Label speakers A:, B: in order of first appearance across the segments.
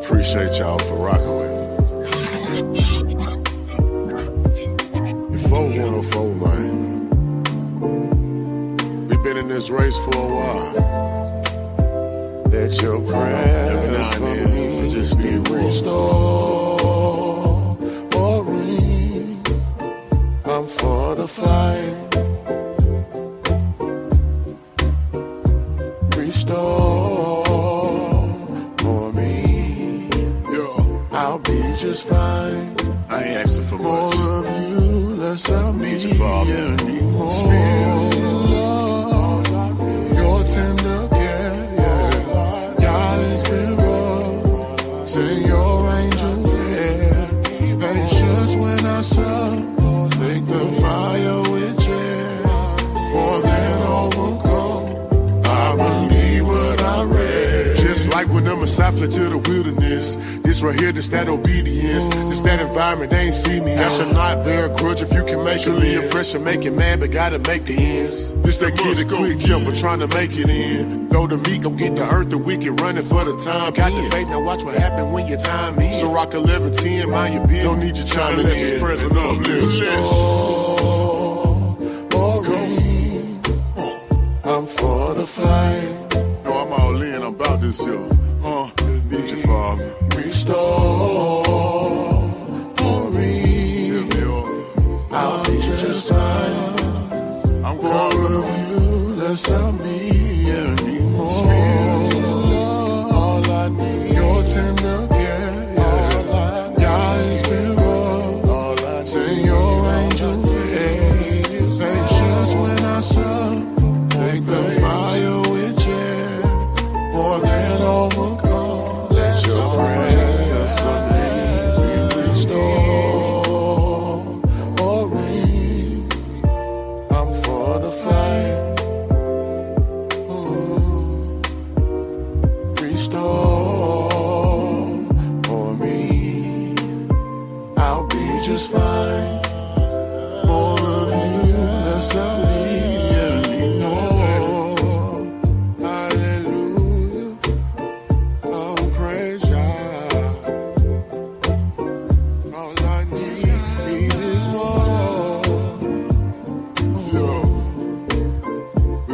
A: appreciate y'all for rocking with me. Before 104, man. We've been in this race for a while. Let your prayers for me just be restored. I'm for the fight. Restore for me. I'll be just fine. I ain't asking for much. More of you, less of me. Need you, Father. Spirit, Lord, your tender care. God has been wrong. Send your angels there. Patience when I serve. Make the fire with joy. More than overcome. I believe what I read. Just like when the Messiah fled to the wilderness. This right here, this that obedience. This that environment, they ain't see me. I shall not bear a grudge if you can make me. Impression make it man, but gotta make the ends. This that kid a quick temper trying to make it in. Though the meek gon' get the hurt, the wicked running for the time. Got the faith, now watch what happen when your time is. So rock 11-10, mind your business. Don't need you chiming in. Unless it's present up, I'm for the fight. No, I'm all in, I'm about this, yo. Need you, Father. Restore for me. I'll be just fine. I'm more of you, less of me. Anymore. Spirit, all I need. Your tender care. God has been wrong. All I need. Send your angel there. Patience when I serve. Make the fire with joy. More than overcome. Let your prayers for me restore for me. I'm for the fight. Restore for me. I'll be just fine. More of you, less of me.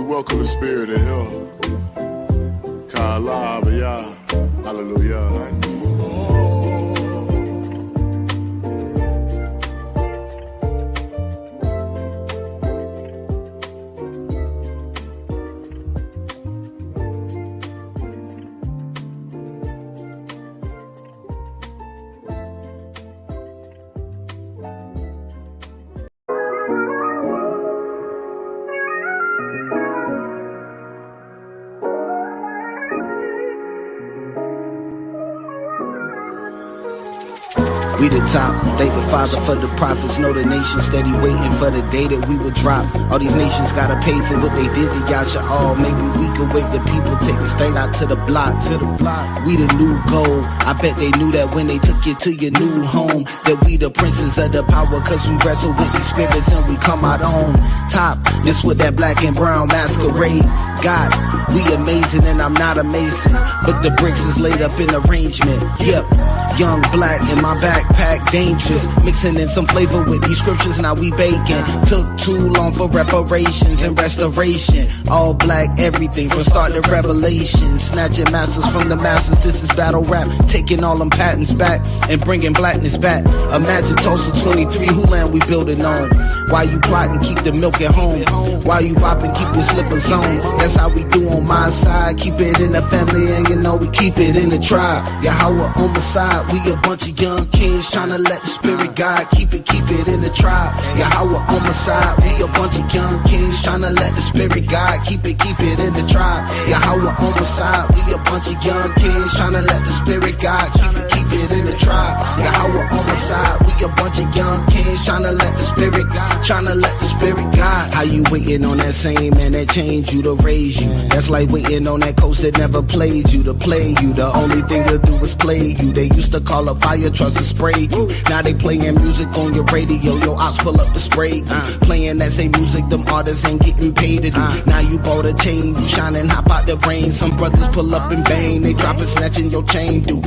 A: Welcome the spirit in here. Kalabaya. Hallelujah.
B: We the top, thank the Father for the prophets. Know the nation steady waiting for the day that we will drop. All these nations gotta pay for what they did to Yasha all. Maybe we could wait the people take this thing out to the block. We the new gold. I bet they knew that when they took you to your new home. That we the princes of the power, cause we wrestle with these spirits and we come out on top. This with that black and brown masquerade. God, we amazing and I'm not a mason, but the bricks is laid up in arrangement. Yep, young black in my backpack, dangerous. Mixing in some flavor with these scriptures, now we baking. Took too long for reparations and restoration. All black, everything from start to revelation. Snatching masters from the masses, this is battle rap. Taking all them patents back and bringing blackness back. Imagine Tulsa 23, who land we building on? Why you plotting, keep the milk at home? Why you bopping, keep your slippers on? That's how we do on my side. Keep it in the family and you know we keep it in the tribe. Yahweh on my side, we a bunch of young kings trying to let the spirit guide. Keep it in the tribe. Yahweh on my side, we a bunch of young kings trying to let the spirit guide. Keep it in the tribe. Yahweh on my side, we a bunch of young kings trying to let the spirit guide. Keep it it in the tribe. Yahweh on my side, we a bunch of young kings tryna let the spirit guide, tryna let the spirit guide. How you waiting on that same man that changed you to raise you? That's like waiting on that coach that never played you to play you. The only thing to do is play you. They used to call a fire truck to spray you. Now they playing music on your radio. Your ops pull up the spray. Playing that same music, them artists ain't getting paid to do. Now you bought a chain, you shining, hop out the rain. Some brothers pull up in vain, they dropping, snatching your chain, dude.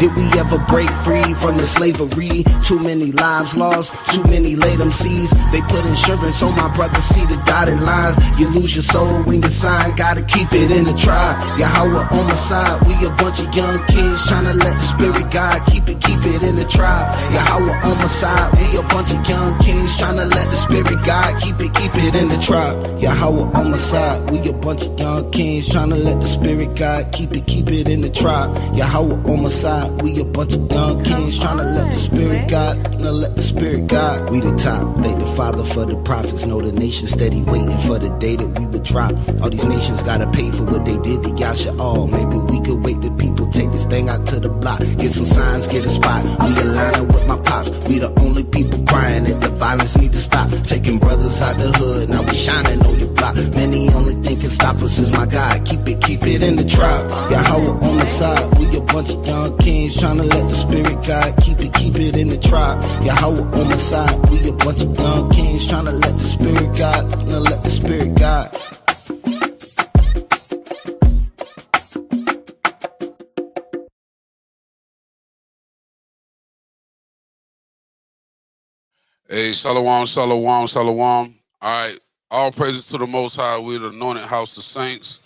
B: Did we ever break free from the slavery? Too many lives lost, too many late MCs. They put insurance on my brother, see the dotted lines. You lose your soul when you sign, gotta keep it in the tribe. Yahweh on my side, we a bunch of young kings tryna let the spirit guide. Keep it in the tribe. Yahweh on my side, we a bunch of young kings tryna let the spirit guide. Keep it in the tribe. Yahweh on my side, we a bunch of young kings tryna let the spirit guide. Keep it in the tribe. Yahweh on my side, we a bunch of young kings tryna let the spirit guide, let the spirit guide. We the top, thank the Father for the prophets. Know the nation steady waiting for the day that we would drop. All these nations gotta pay for what they did to Yahshua. Maybe we could wait the people take this thing out to the block. Get some signs, get a spot. We aligning with my pops. We the only people crying that the violence need to stop. Taking brothers out the hood, now we shining on your block. Many only think can stop us is my God. Keep it in the tribe. Yahweh on the side, we a bunch of young kings tryna let the spirit guide. Keep it in the tribe. Yahweh on my side, we a bunch of young kings tryna let the spirit guide, let the spirit guide.
C: Hey, shalom, shalom, shalom. All right, all praises to the Most High. We're the Anointed House of Saints.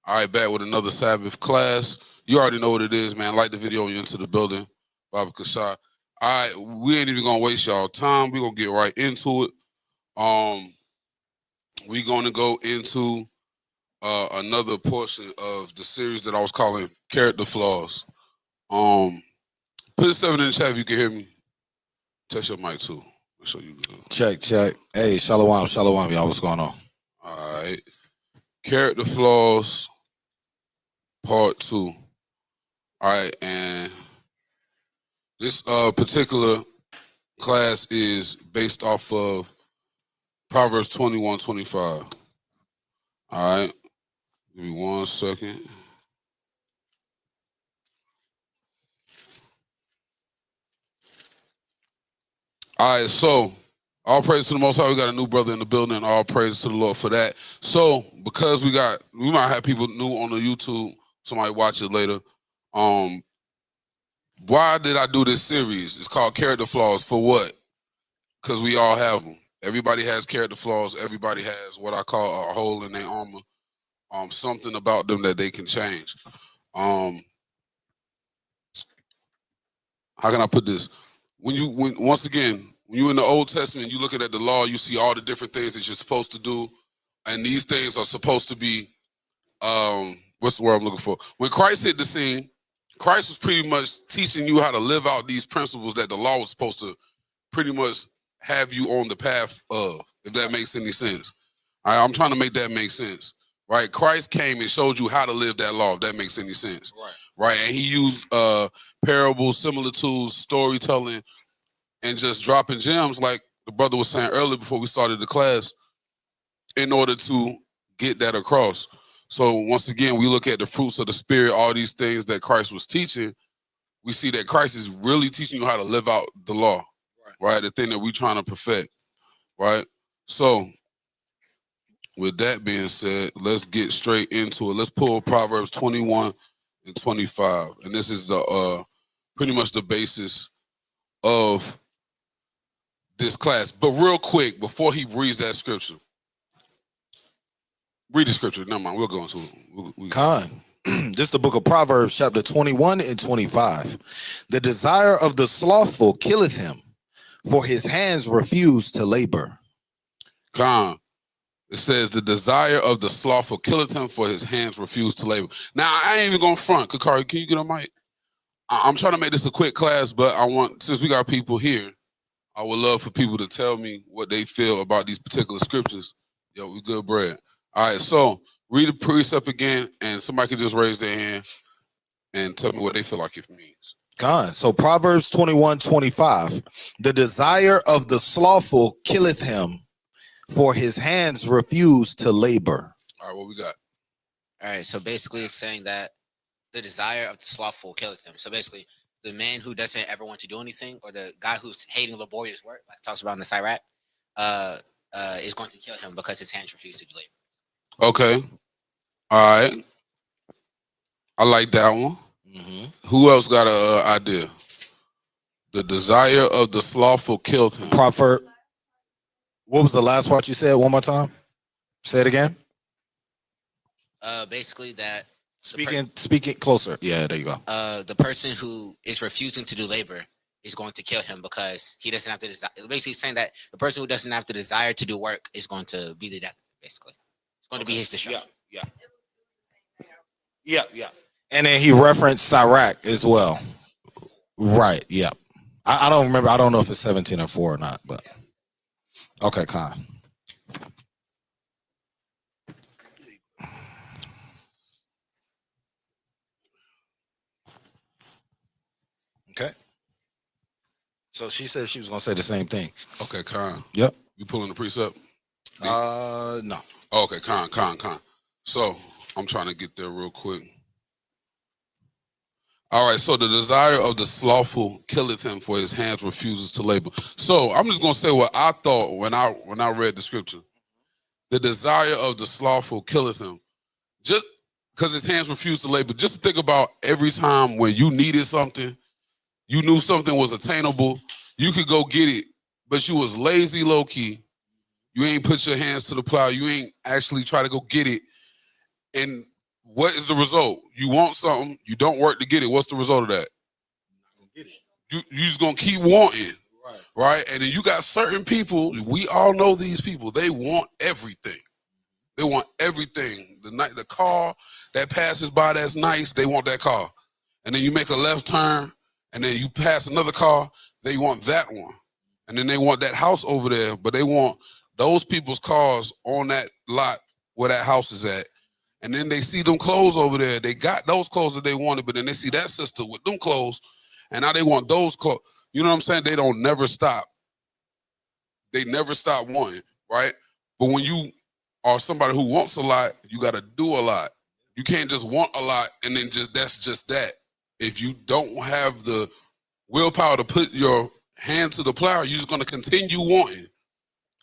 C: All right, back with another Sabbath class. You already know what it is, man. Like the video when you're into the building. Baba Cashapp. All right, we ain't even gonna waste y'all time. We're gonna get right into it. We're gonna go into another portion of the series that I was calling Character Flaws. Put a 7 in the chat if you can hear me. Test your mic too. So you
D: Check. Hey, shalom, y'all. What's going on?
C: All right. Character Flaws, part 2. All right, and this particular class is based off of Proverbs 21:25. All right. Give me 1 second. All right, so all praise to the Most High. We got a new brother in the building, and all praise to the Lord for that. So, because we might have people new on the YouTube, somebody watch it later. Why did I do this series? It's called Character Flaws. For what? Because we all have them. Everybody has character flaws. Everybody has what I call a hole in their armor. Something about them that they can change. How can I put this? Once again, when you're in the Old Testament, you're looking at the law, you see all the different things that you're supposed to do, and these things are supposed to be, what's the word I'm looking for? When Christ hit the scene, Christ was pretty much teaching you how to live out these principles that the law was supposed to pretty much have you on the path of, if that makes any sense. I'm trying to make that make sense, right? Christ came and showed you how to live that law, if that makes any sense. Right? And he used parables, similitudes, storytelling, and just dropping gems like the brother was saying earlier before we started the class in order to get that across. So once again, we look at the fruits of the Spirit, all these things that Christ was teaching. We see that Christ is really teaching you how to live out the law, right? The thing that we're trying to perfect, right? So with that being said, let's get straight into it. Let's pull Proverbs 21 and 25. And this is the pretty much the basis of this class. But real quick, before he reads that scripture, read the scripture. Never mind, we'll go into it.
D: Khan. This is the book of Proverbs, chapter 21 and 25. The desire of the slothful killeth him, for his hands refuse to labor.
C: Khan. It says, the desire of the slothful killeth him, for his hands refuse to labor. Now, I ain't even going to front. Kakari, can you get on mic? I'm trying to make this a quick class, but since we got people here, I would love for people to tell me what they feel about these particular scriptures. Yo, we good bread. All right, so read the precept again, and somebody can just raise their hand and tell me what they feel like it means.
D: God. So Proverbs 21:25. The desire of the slothful killeth him, for his hands refuse to labor.
C: All right, what we got?
E: All right, so basically it's saying that the desire of the slothful killeth him. So basically, the man who doesn't ever want to do anything, or the guy who's hating laborious work, like it talks about in the Sirach, is going to kill him because his hands refuse to do labor.
C: Okay. All right. I like that one.
D: Mm-hmm.
C: Who else got an idea? The desire of the slothful killed him.
D: Proverb. What was the last part you said? One more time. Say it again.
E: Basically that
D: Speaking closer. Yeah, there you go.
E: The person who is refusing to do labor is going to kill him because he doesn't have the desire. Basically saying that the person who doesn't have the desire to do work is going to be the death. Basically, it's going to be his destruction.
D: Yeah. And then he referenced Sirach as well. Right. Yeah. I don't remember. I don't know if it's 17:4 or not, but okay, Con. Okay. So she said she was gonna say the same thing.
C: Okay, Con.
D: Yep.
C: You pulling the precept?
D: No.
C: Oh, okay, Con. So I'm trying to get there real quick. All right, so the desire of the slothful killeth him, for his hands refuses to labor. So I'm just gonna say what I thought when I read the scripture. The desire of the slothful killeth him, just because his hands refuse to labor. Just think about every time when you needed something, you knew something was attainable, you could go get it, but you was lazy, low key. You ain't put your hands to the plow. You ain't actually try to go get it, and what is the result? You want something, you don't work to get it. What's the result of that? You just gonna keep wanting, right? And then you got certain people, we all know these people, they want everything. They want everything. The car that passes by that's nice, they want that car. And then you make a left turn, and then you pass another car, they want that one. And then they want that house over there, but they want those people's cars on that lot where that house is at. And then they see them clothes over there. They got those clothes that they wanted, but then they see that sister with them clothes, and now they want those clothes. You know what I'm saying? They don't never stop. They never stop wanting, right? But when you are somebody who wants a lot, you got to do a lot. You can't just want a lot and then that's just that. If you don't have the willpower to put your hand to the plow, you're just going to continue wanting,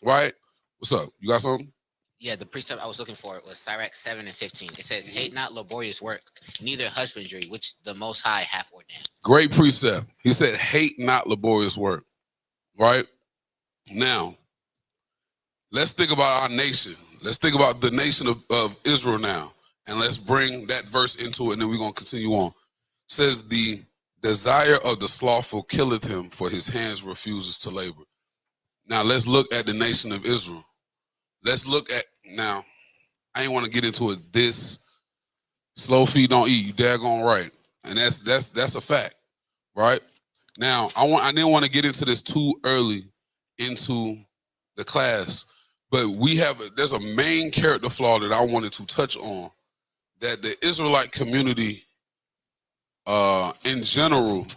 C: right? What's up? You got something?
E: Yeah, the precept I was looking for was Sirach 7:15. It says, "Hate not laborious work, neither husbandry, which the Most High hath ordained."
C: Great precept. He said, "Hate not laborious work." Right? Now, let's think about our nation. Let's think about the nation of Israel now, and let's bring that verse into it, and then we're gonna continue on. It says, "The desire of the slothful killeth him, for his hands refuses to labor." Now let's look at the nation of Israel. Let's look at now. I ain't want to get into it. This slow feed don't eat. You daggone right, and that's a fact, right? Now I didn't want to get into this too early into the class, but there's a main character flaw that I wanted to touch on that the Israelite community, in general,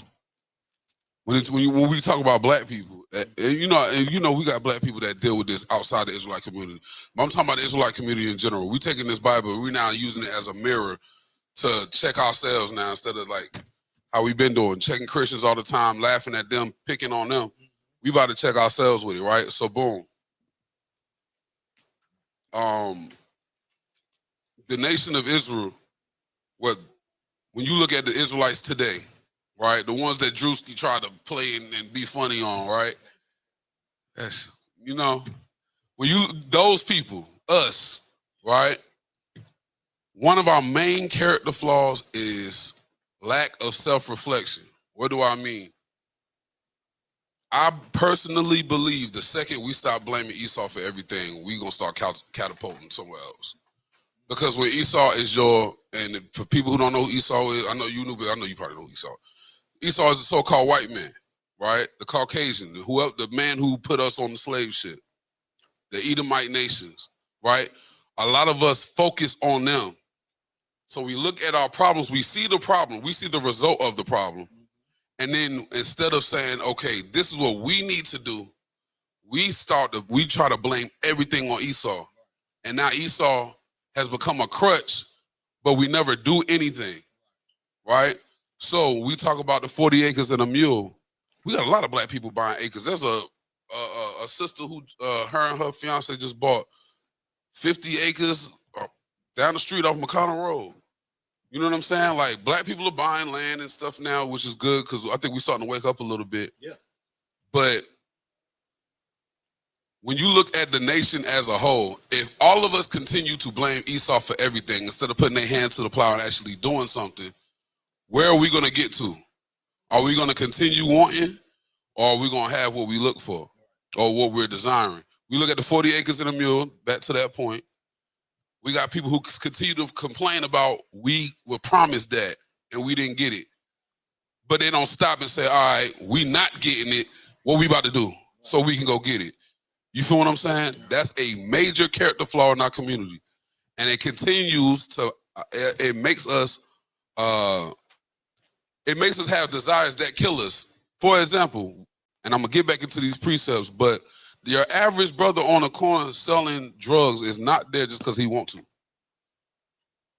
C: when we talk about black people. You know, we got black people that deal with this outside the Israelite community. But I'm talking about the Israelite community in general. We taking this Bible, we're now using it as a mirror to check ourselves now, instead of like how we've been doing, checking Christians all the time, laughing at them, picking on them. We about to check ourselves with it, right? So boom. The nation of Israel, when you look at the Israelites today, right? The ones that Drewski tried to play and be funny on, right? That's, those people, us, right? One of our main character flaws is lack of self-reflection. What do I mean? I personally believe the second we stop blaming Esau for everything, we gonna start catapulting somewhere else. Because when Esau is and for people who don't know who Esau is, I know you knew, but I know you probably know who Esau is. Esau is a so-called white man, right? The Caucasian, the man who put us on the slave ship, the Edomite nations, right? A lot of us focus on them. So we look at our problems, we see the problem, we see the result of the problem, And then instead of saying, okay, this is what we need to do, we try to blame everything on Esau. And now Esau has become a crutch, but we never do anything, right? So we talk about the 40 acres and a mule. We got a lot of black people buying acres. There's a sister who, her and her fiance just bought 50 acres down the street off McConnell Road. You know what I'm saying? Like, black people are buying land and stuff now, which is good because I think we're starting to wake up a little bit.
D: Yeah.
C: But when you look at the nation as a whole, if all of us continue to blame Esau for everything instead of putting their hand to the plow and actually doing something, where are we going to get to? Are we going to continue wanting, or are we going to have what we look for or what we're desiring? We look at the 40 acres and a mule, back to that point. We got people who continue to complain about we were promised that and we didn't get it. But they don't stop and say, all right, we not getting it. What we about to do so we can go get it? You feel what I'm saying? That's a major character flaw in our community. And it continues to, it makes us have desires that kill us. For example, and I'm going to get back into these precepts, but your average brother on the corner selling drugs is not there just because he wants to.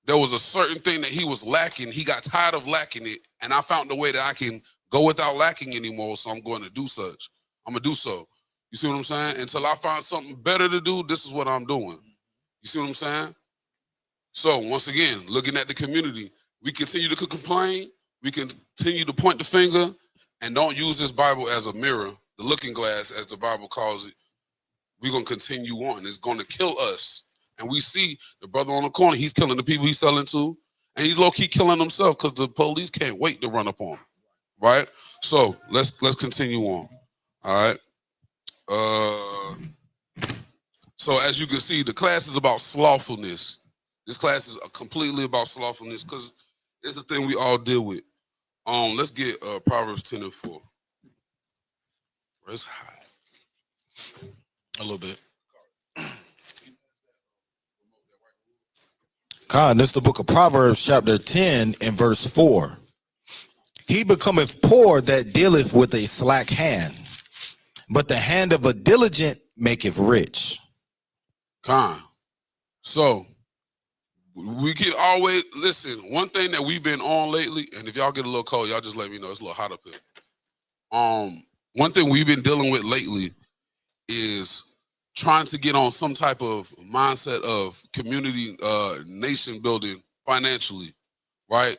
C: There was a certain thing that he was lacking. He got tired of lacking it, and I found a way that I can go without lacking anymore, so I'm going to do such. I'm going to do so. You see what I'm saying? Until I find something better to do, this is what I'm doing. You see what I'm saying? So, once again, looking at the community, we continue to complain, we continue to point the finger, and don't use this Bible as a mirror, the looking glass, as the Bible calls it. We're going to continue on. It's going to kill us. And we see the brother on the corner, he's killing the people he's selling to, and he's low-key killing himself because the police can't wait to run up on him, right? So let's continue on, all right? So as you can see, the class is about slothfulness. This class is completely about slothfulness because it's a thing we all deal with. Let's get Proverbs 10:4. It's hot.
D: A little bit. God, this is the book of Proverbs, chapter 10 and verse 4. He becometh poor that dealeth with a slack hand, but the hand of a diligent maketh rich.
C: So we can always listen. One thing that we've been on lately, and if y'all get a little cold, y'all just let me know. It's a little hot up here. One thing we've been dealing with lately is trying to get on some type of mindset of community, nation building financially, right?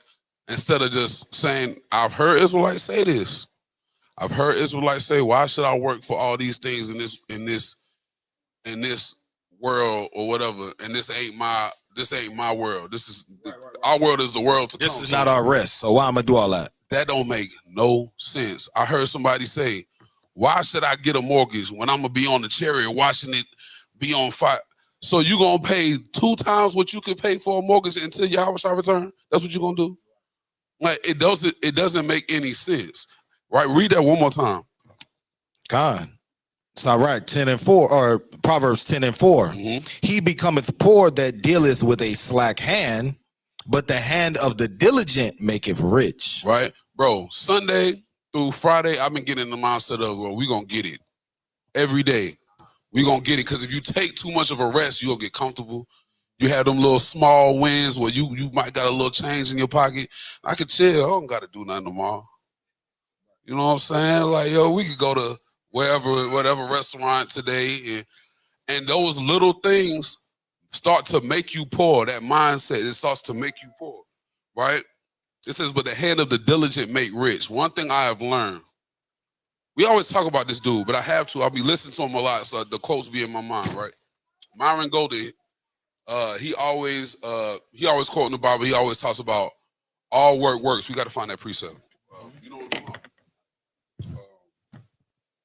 C: Instead of just saying, I've heard Israelites say this. I've heard Israelites say, why should I work for all these things in this world or whatever? And this ain't my world. This is our world is the world to come.
D: This is not our rest. So why am I do all that?
C: That don't make no sense. I heard somebody say, why should I get a mortgage when I'm gonna be on the chariot watching it be on fire? So you gonna pay 2 times what you could pay for a mortgage until Yahweh shall return? That's what you gonna do? Like, it doesn't make any sense. Right? Read that one more time.
D: God. It's all right. 10:4, or Proverbs 10:4.
C: Mm-hmm.
D: He becometh poor that dealeth with a slack hand, but the hand of the diligent maketh rich.
C: Right? Bro, Sunday through Friday, I've been getting in the mindset of, well, we're going to get it. Every day, we're going to get it. Because if you take too much of a rest, you'll get comfortable. You have them little small wins where you might got a little change in your pocket. I could chill. I don't got to do nothing tomorrow. You know what I'm saying? Like, yo, we could go to whatever restaurant today. And those little things start to make you poor. That mindset, it starts to make you poor, right? It says, but the hand of the diligent make rich. One thing I have learned, we always talk about this dude, but I have to. I'll be listening to him a lot, so the quotes be in my mind, right? Myron Golden, he always quoting the Bible. He always talks about all work works. We got to find that precept. You know what I'm talking about?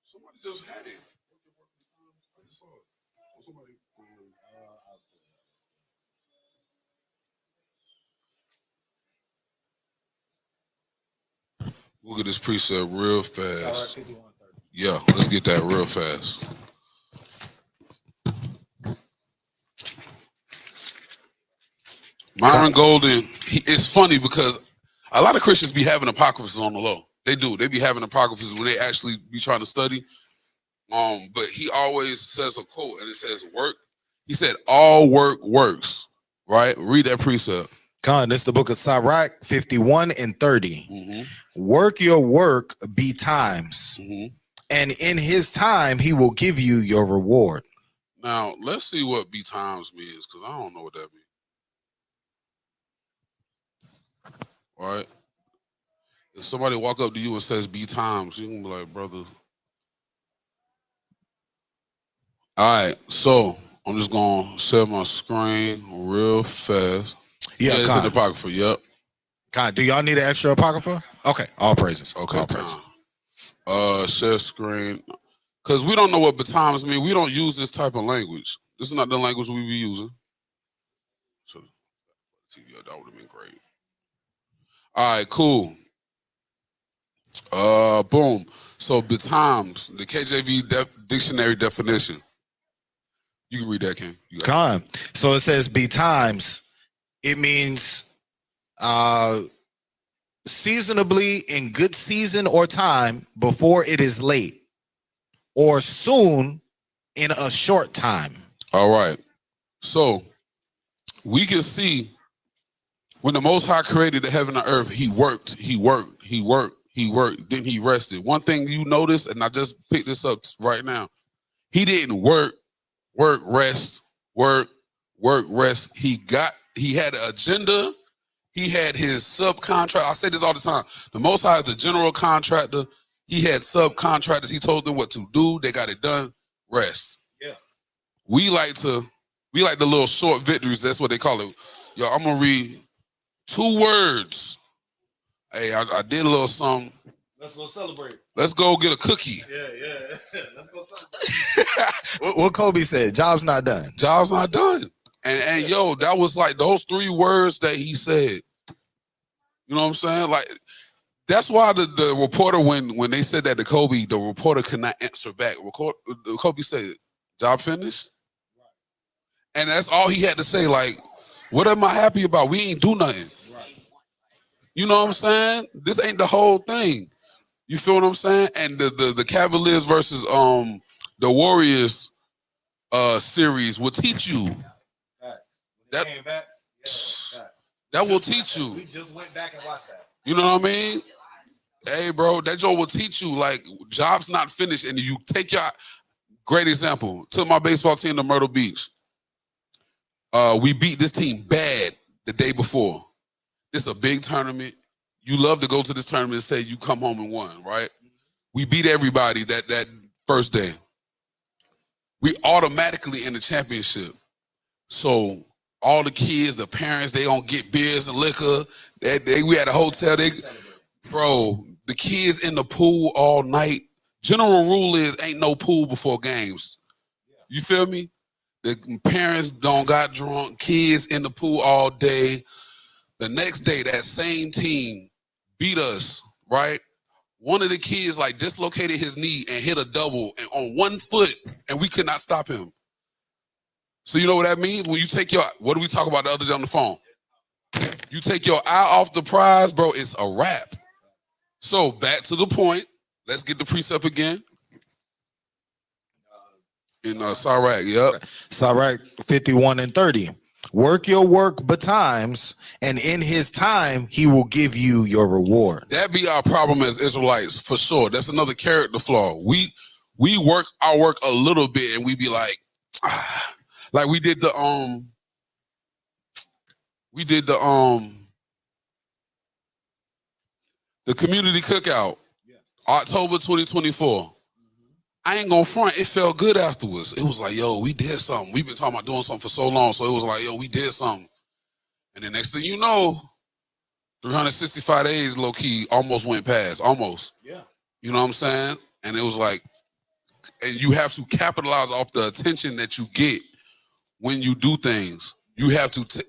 C: Somebody just had it. I just saw it. Somebody. We'll get this precept real fast. Yeah, let's get that real fast. Myron Golden, it's funny because a lot of Christians be having apocryphals on the low. They do. They be having apocryphals when they actually be trying to study. But he always says a quote, and it says, work. He said, all work works, right? Read that precept.
D: Con, this is the book of Sirach 51 and 30.
C: Mm-hmm.
D: Work your work be times, and in his time he will give you your reward.
C: Now, let's see what be times means, because I don't know what that means. All right? If somebody walk up to you and says be times, you can be like, brother. All right, so I'm just going to share my screen real fast.
D: Yeah,
C: it's in the apocrypha, yep.
D: Con, do y'all need an extra apocrypha? Okay, all praises.
C: Okay,
D: all
C: praises. Share screen. Because we don't know what betimes mean. We don't use this type of language. This is not the language we be using. So, that would have been great. All right, cool. Boom. So betimes, the KJV dictionary definition. You can read that, King.
D: Con. So it says betimes. It means seasonably, in good season or time, before it is late, or soon, in a short time.
C: All right. So we can see when the Most High created the heaven and earth, he worked, then he rested. One thing you notice, and I just picked this up right now, he didn't work, rest, rest. He had an agenda. He had his subcontract. I say this all the time. The Most High is the general contractor. He had subcontractors. He told them what to do. They got it done. Rest.
D: Yeah.
C: We like the little short victories. That's what they call it. Yo, I'm gonna read 2 words. Hey, I did a little something.
D: Let's go celebrate.
C: Let's go get a cookie.
D: Yeah. Let's go celebrate. What Kobe said, job's not done.
C: Job's not done. And yo, that was like those 3 words that he said. You know what I'm saying? Like, that's why the reporter, when they said that to Kobe, the reporter could not answer back. Kobe said, job finished? And that's all he had to say. Like, what am I happy about? We ain't do nothing. You know what I'm saying? This ain't the whole thing. You feel what I'm saying? And the Cavaliers versus the Warriors series will teach you. That will teach you.
D: We just went back and watched that.
C: You know what I mean? Hey, bro, that joke will teach you, like, job's not finished. And you take your great example. Took my baseball team to Myrtle Beach. We beat this team bad the day before. This is a big tournament. You love to go to this tournament and say you come home and won, right? We beat everybody that first day. We automatically in the championship. So all the kids, the parents, they gonna get beers and liquor. We at a hotel. Bro, the kids in the pool all night. General rule is ain't no pool before games. You feel me? The parents don't got drunk. Kids in the pool all day. The next day, that same team beat us, right? One of the kids like dislocated his knee and hit a double and on 1 foot, and we could not stop him. So you know what that means? When you take what did we talk about the other day on the phone? You take your eye off the prize, bro, it's a wrap. So back to the point. Let's get the precept again. In Sirach, yep.
D: Sirach 51 and 30. Work your work betimes, and in his time he will give you your reward.
C: That be our problem as Israelites, for sure. That's another character flaw. We work our work a little bit, and we be like we did the community cookout, October 2024. I ain't gonna front. It felt good afterwards. It was like, yo, we did something. We've been talking about doing something for so long. So it was like, yo, we did something. And the next thing you know, 365 days, low key, almost went past. Almost. Yeah. You know what I'm saying? And it was like, and you have to capitalize off the attention that you get when you do things. You have to,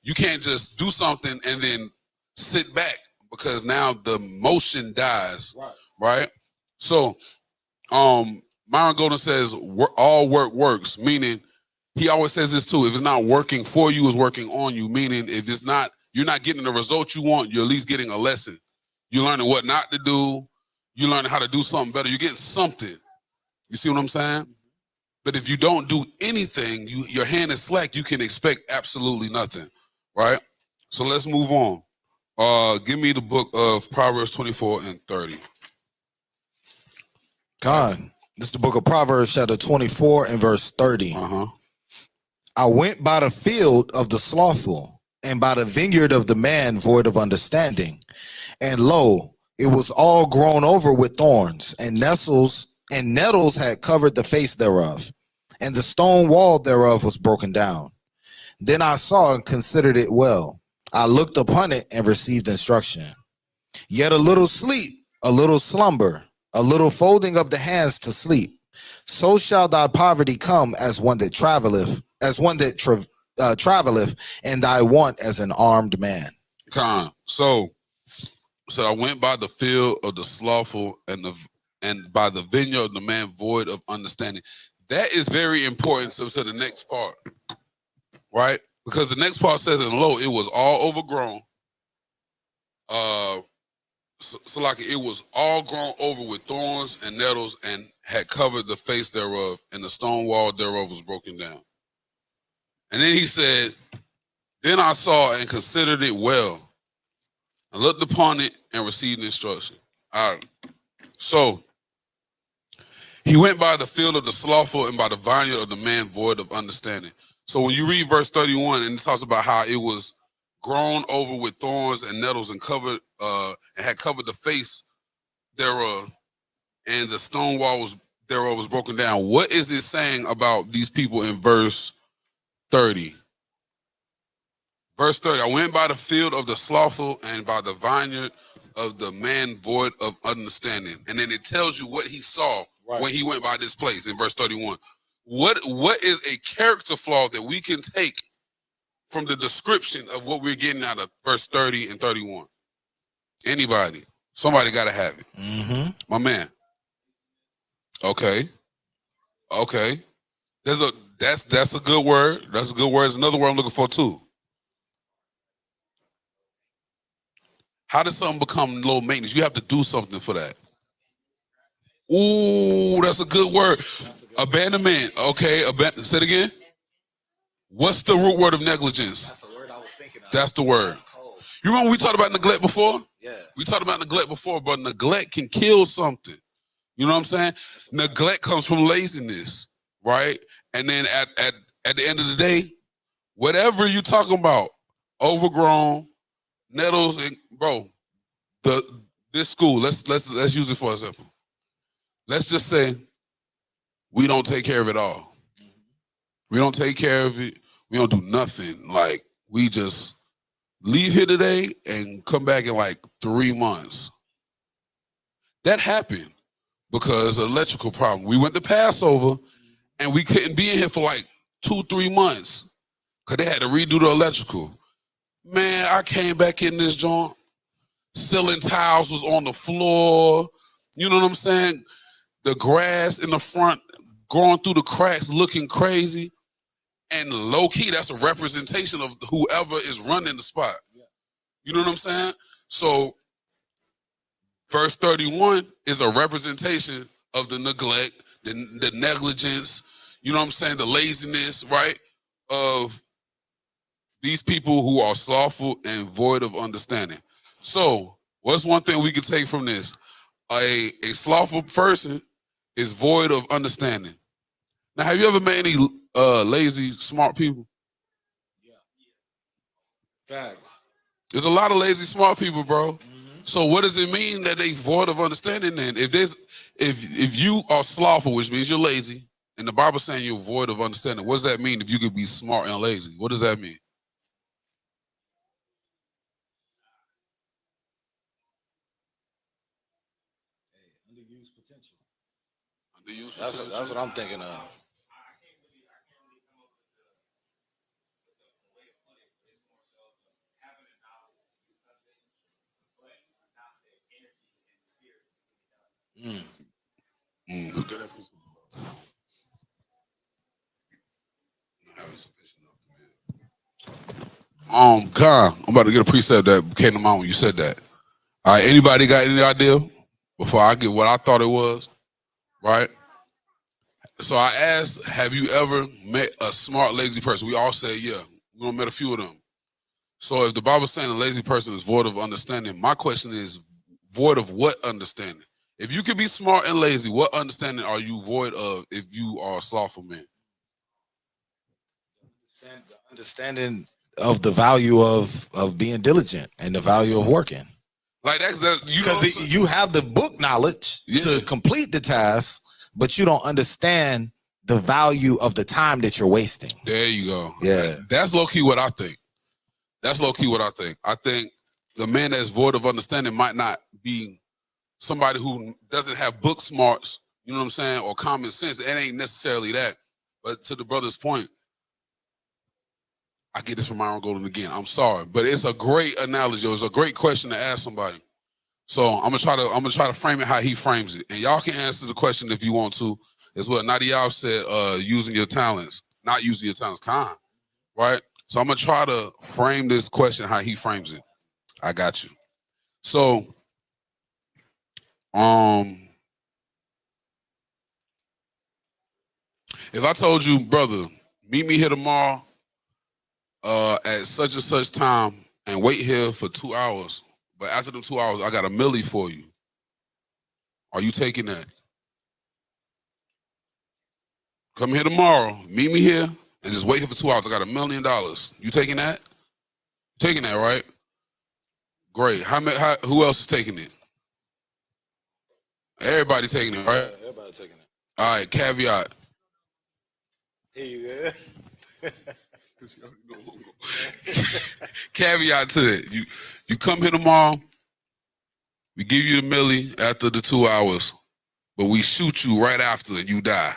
C: you can't just do something and then sit back, because now the motion dies. Right? So, Myron Golden says all work works, meaning he always says this too. If it's not working for you, it's working on you. Meaning if it's not, you're not getting the result you want, you're at least getting a lesson. You're learning what not to do. You're learning how to do something better. You're getting something. You see what I'm saying? But if you don't do anything, your hand is slack, you can expect absolutely nothing, right? So let's move on. Give me the book of Proverbs 24 and 30.
D: God, this is the book of Proverbs, chapter 24 and verse 30. I went by the field of the slothful, and by the vineyard of the man void of understanding. And lo, it was all grown over with thorns, and nettles had covered the face thereof, and the stone wall thereof was broken down. Then I saw and considered it well. I looked upon it and received instruction. Yet a little sleep, a little slumber, a little folding of the hands to sleep. So shall thy poverty come as one that traveleth, and thy want as an armed man.
C: So I went by the field of the slothful and by the vineyard of the man void of understanding. That is very important to the next part, right? Because the next part says, and lo, it was all overgrown. So like it was all grown over with thorns and nettles and had covered the face thereof, and the stone wall thereof was broken down. And then he said, then I saw and considered it well, and looked upon it and received instruction. All right. So he went by the field of the slothful and by the vineyard of the man void of understanding. So when you read verse 31, and it talks about how it was grown over with thorns and nettles and covered and had covered the face thereof, and the stone wall thereof was broken down. What is it saying about these people in verse 30? Verse 30, I went by the field of the slothful and by the vineyard of the man void of understanding. And then it tells you what he saw when he went by this place in verse 31. What is a character flaw that we can take from the description of what we're getting out of verse 30 and 31? Anybody? Somebody got to have it. My man. Okay. That's a good word. That's a good word. There's another word I'm looking for too. How does something become low maintenance? You have to do something for that. Ooh, that's a good word. Abandonment. Okay. Say it again. What's the root word of negligence?
D: That's the word I was thinking of.
C: That's the word. You remember we talked about neglect before?
D: Yeah.
C: We talked about neglect before, but neglect can kill something. You know what I'm saying? Neglect comes from laziness, right? And then at the end of the day, whatever you're talking about, overgrown, nettles, and bro, this school, let's use it for example. Let's just say we don't take care of it all. We don't take care of it. We don't do nothing. Like, we just leave here today and come back in like 3 months. That happened because of electrical problem. We went to Passover and we couldn't be in here for like 2-3 months because they had to redo the electrical. Man, I came back in this joint. Ceiling tiles was on the floor. You know what I'm saying? The grass in the front growing through the cracks looking crazy. And low key, that's a representation of whoever is running the spot. You know what I'm saying? So verse 31 is a representation of the neglect, the negligence, you know what I'm saying, the laziness, right, of these people who are slothful and void of understanding. So what's one thing we can take from this? A slothful person is void of understanding. Now, have you ever met any lazy, smart people?
D: Facts.
C: There's a lot of lazy, smart people, bro. So what does it mean that they void of understanding then? If you are slothful, which means you're lazy, and the Bible's saying you're void of understanding, what does that mean if you could be smart and lazy? What does that mean?
D: Underused potential. That's what I'm thinking of.
C: God, I'm about to get a precept that came to mind when you said that. All right, anybody got any idea before I get what I thought it was? Right? So I asked, have you ever met a smart, lazy person? We all say, yeah. We met a few of them. So if the Bible's saying a lazy person is void of understanding, my question is void of what understanding? If you can be smart and lazy, what understanding are you void of if you are a slothful man?
D: The understanding of the value of being diligent and the value of working.
C: Like that you know,
D: because you have the book knowledge to complete the task, but you don't understand the value of the time that you're wasting.
C: There you go.
D: Yeah.
C: That's low-key what I think. That's low-key what I think. I think the man that's void of understanding might not be somebody who doesn't have book smarts, you know what I'm saying, or common sense. It ain't necessarily that. But to the brother's point, I get this from Myron Golden again. I'm sorry, but it's a great analogy. It's a great question to ask somebody. So I'm gonna try to frame it how he frames it, and y'all can answer the question if you want to. Is what Nadiab said. Using your talents, not using your talents, time, right? So I'm gonna try to frame this question how he frames it. I got you. So, if I told you, brother, meet me here tomorrow at such and such time and wait here for 2 hours, but after the 2 hours, I got a milli for you. Are you taking that? Come here tomorrow, meet me here, and just wait here for 2 hours. I got $1 million. You taking that? Taking that, right? Great. Who else is taking it? Everybody taking it, right?
D: Yeah, everybody taking it.
C: All right, caveat.
D: Here you go.
C: Caveat to it. You come here tomorrow, we give you the milli after the 2 hours, but we shoot you right after and you die.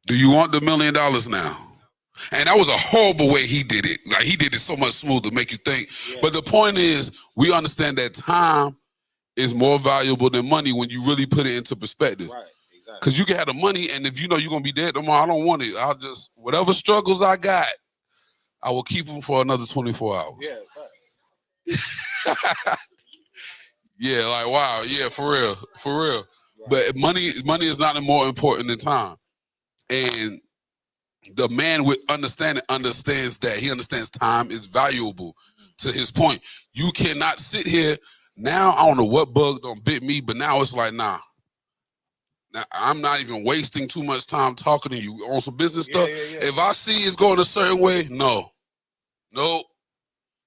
C: Do you want the $1 million now? And that was a horrible way he did it. Like he did it so much smoother to make you think. Yeah. But the point is, we understand that time is more valuable than money when you really put it into perspective. Right, exactly. Because you can have the money, and if you know you're gonna be dead tomorrow, I don't want it. I'll just whatever struggles I got, I will keep them for another 24 hours. Yeah, right. Yeah, like wow, yeah, for real. Right. But money is not more important than time. And the man with understanding understands that. He understands time is valuable. To his point, you cannot sit here now. I don't know what bug don't bit me, but now it's like, nah. Now I'm not even wasting too much time talking to you on some business stuff. Yeah. If I see it's going a certain way, no.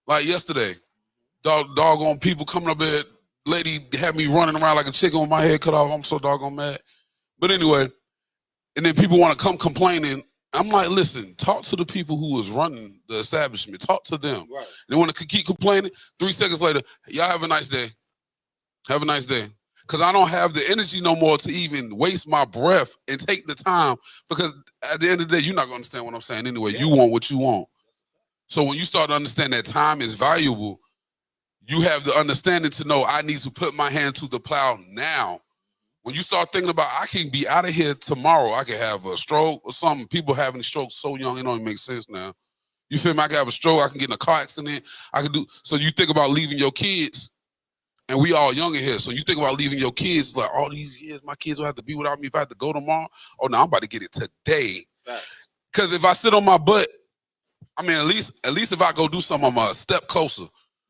C: Like yesterday, doggone people coming up here, lady had me running around like a chicken with my head cut off. I'm so doggone mad. But anyway. And then people want to come complaining. I'm like, listen, talk to the people who was running the establishment. Talk to them. Right. They want to keep complaining. 3 seconds later, y'all have a nice day. Have a nice day. Because I don't have the energy no more to even waste my breath and take the time. Because at the end of the day, you're not going to understand what I'm saying anyway. Yeah. You want what you want. So when you start to understand that time is valuable, you have the understanding to know I need to put my hand to the plow now. When you start thinking about, I can be out of here tomorrow, I can have a stroke or something. People having strokes so young, it don't even make sense now. You feel me? I can have a stroke, I can get in a car accident, I can do. So you think about leaving your kids, and we all young in here. So you think about leaving your kids, like all these years, my kids will have to be without me if I have to go tomorrow. Oh no, I'm about to get it today. Because if I sit on my butt, I mean, at least if I go do something, I'm a step closer.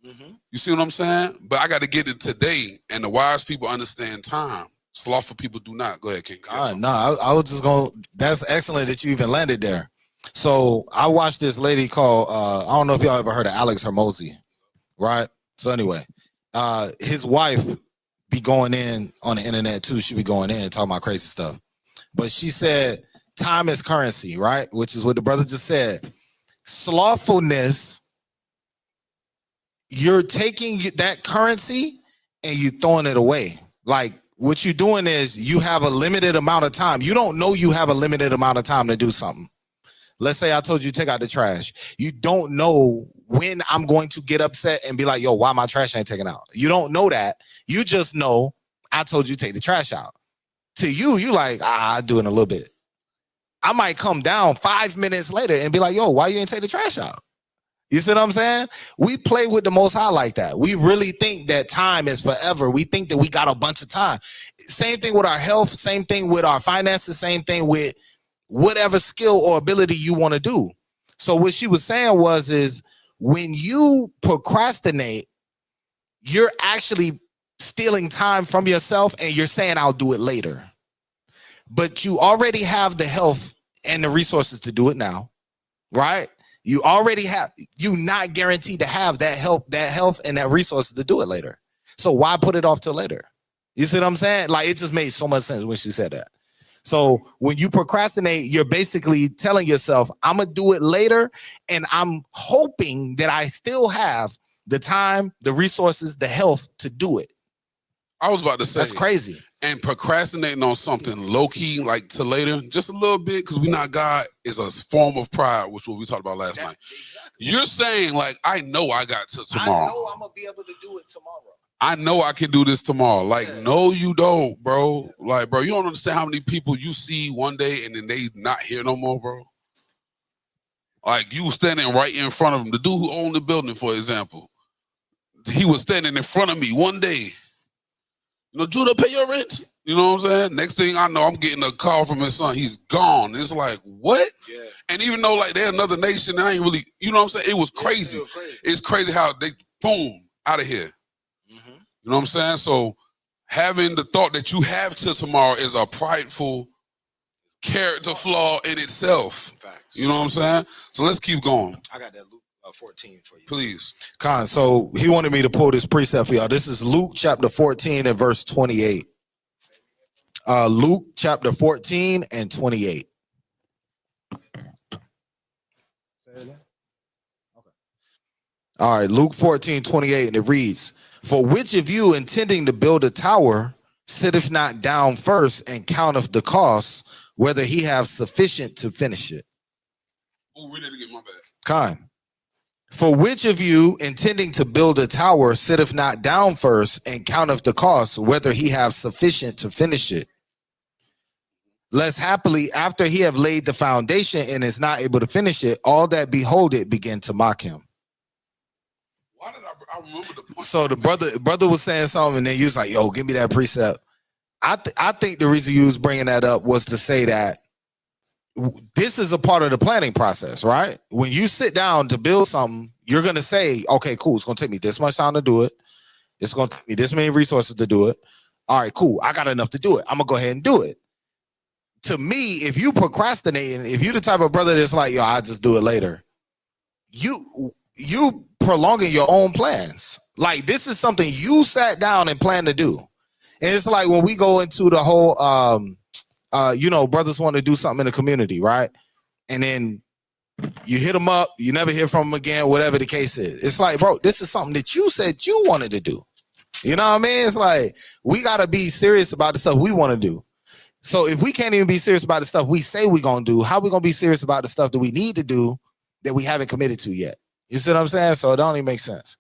C: Mm-hmm. You see what I'm saying? But I got to get it today, and the wise people understand time. Slothful people do not. Go ahead, King.
D: No, I was just going. That's excellent that you even landed there. So I watched this lady called. I don't know if y'all ever heard of Alex Hermosi, right? So anyway, his wife be going in on the internet too. She be going in and talking about crazy stuff. But she said time is currency, right? Which is what the brother just said. Slothfulness. You're taking that currency and you throwing it away, like. What you're doing is you have a limited amount of time. You don't know you have a limited amount of time to do something. Let's say I told you to take out the trash. You don't know when I'm going to get upset and be like, yo, why my trash ain't taken out? You don't know that. You just know I told you to take the trash out. To you, you like, I'll do it in a little bit. I might come down 5 minutes later and be like, yo, why you ain't take the trash out? You see what I'm saying? We play with the Most High like that. We really think that time is forever. We think that we got a bunch of time. Same thing with our health, same thing with our finances, same thing with whatever skill or ability you want to do. So what she was saying is when you procrastinate, you're actually stealing time from yourself and you're saying, I'll do it later. But you already have the health and the resources to do it now, right? You already have, you're not guaranteed to have that health and that resources to do it later. So why put it off till later? You see what I'm saying? Like, it just made so much sense when she said that. So when you procrastinate, you're basically telling yourself, I'm going to do it later. And I'm hoping that I still have the time, the resources, the health to do it.
C: I was about to say.
D: That's crazy.
C: And procrastinating on something low-key, like to later, just a little bit, because we not God, is a form of pride, which what we talked about last night. Exactly. You're saying, like, I know I got till tomorrow.
D: I know I'm going to be able to do it tomorrow.
C: I know I can do this tomorrow. Like, no, you don't, bro. Like, bro, you don't understand how many people you see one day and then they not here no more, bro. Like, you standing right in front of them. The dude who owned the building, for example, he was standing in front of me one day. You know, Judah, pay your rent. You know what I'm saying? Next thing I know, I'm getting a call from his son. He's gone. It's like, what? Yeah. And even though, like, they're another nation, I ain't really, you know what I'm saying? It was crazy. It's crazy how they, boom, out of here. Mm-hmm. You know what I'm saying? So having the thought that you have till tomorrow is a prideful character flaw in itself. Facts. You know what I'm saying? So let's keep going.
D: I got that Luke 14 for you.
C: Please.
D: Con, so he wanted me to pull this precept for y'all. This is Luke chapter 14 and verse 28. Luke chapter 14 and 28. All right, Luke 14, 28, and it reads, for which of you intending to build a tower sitteth not down first and counteth the cost, whether he have sufficient to finish it?
C: Oh, read it again, my bad.
D: Con. For which of you intending to build a tower sitteth not down first and counteth the cost, whether he have sufficient to finish it? Lest happily after he have laid the foundation and is not able to finish it, all that behold it begin to mock him.
C: Why did I remember the point?
D: So the brother was saying something and then you was like, yo, give me that precept. I think the reason you was bringing that up was to say that this is a part of the planning process, right? When you sit down to build something, you're going to say, okay, cool. It's going to take me this much time to do it. It's going to take me this many resources to do it. All right, cool. I got enough to do it. I'm going to go ahead and do it. To me, if you procrastinating, if you the type of brother that's like, yo, I'll just do it later, you prolonging your own plans. Like, this is something you sat down and planned to do. And it's like when we go into the whole, brothers want to do something in the community, right? And then you hit them up, you never hear from them again, whatever the case is. It's like, bro, this is something that you said you wanted to do. You know what I mean? It's like, we got to be serious about the stuff we want to do. So if we can't even be serious about the stuff we say we're going to do, how are we going to be serious about the stuff that we need to do that we haven't committed to yet? You see what I'm saying? So it don't even make sense.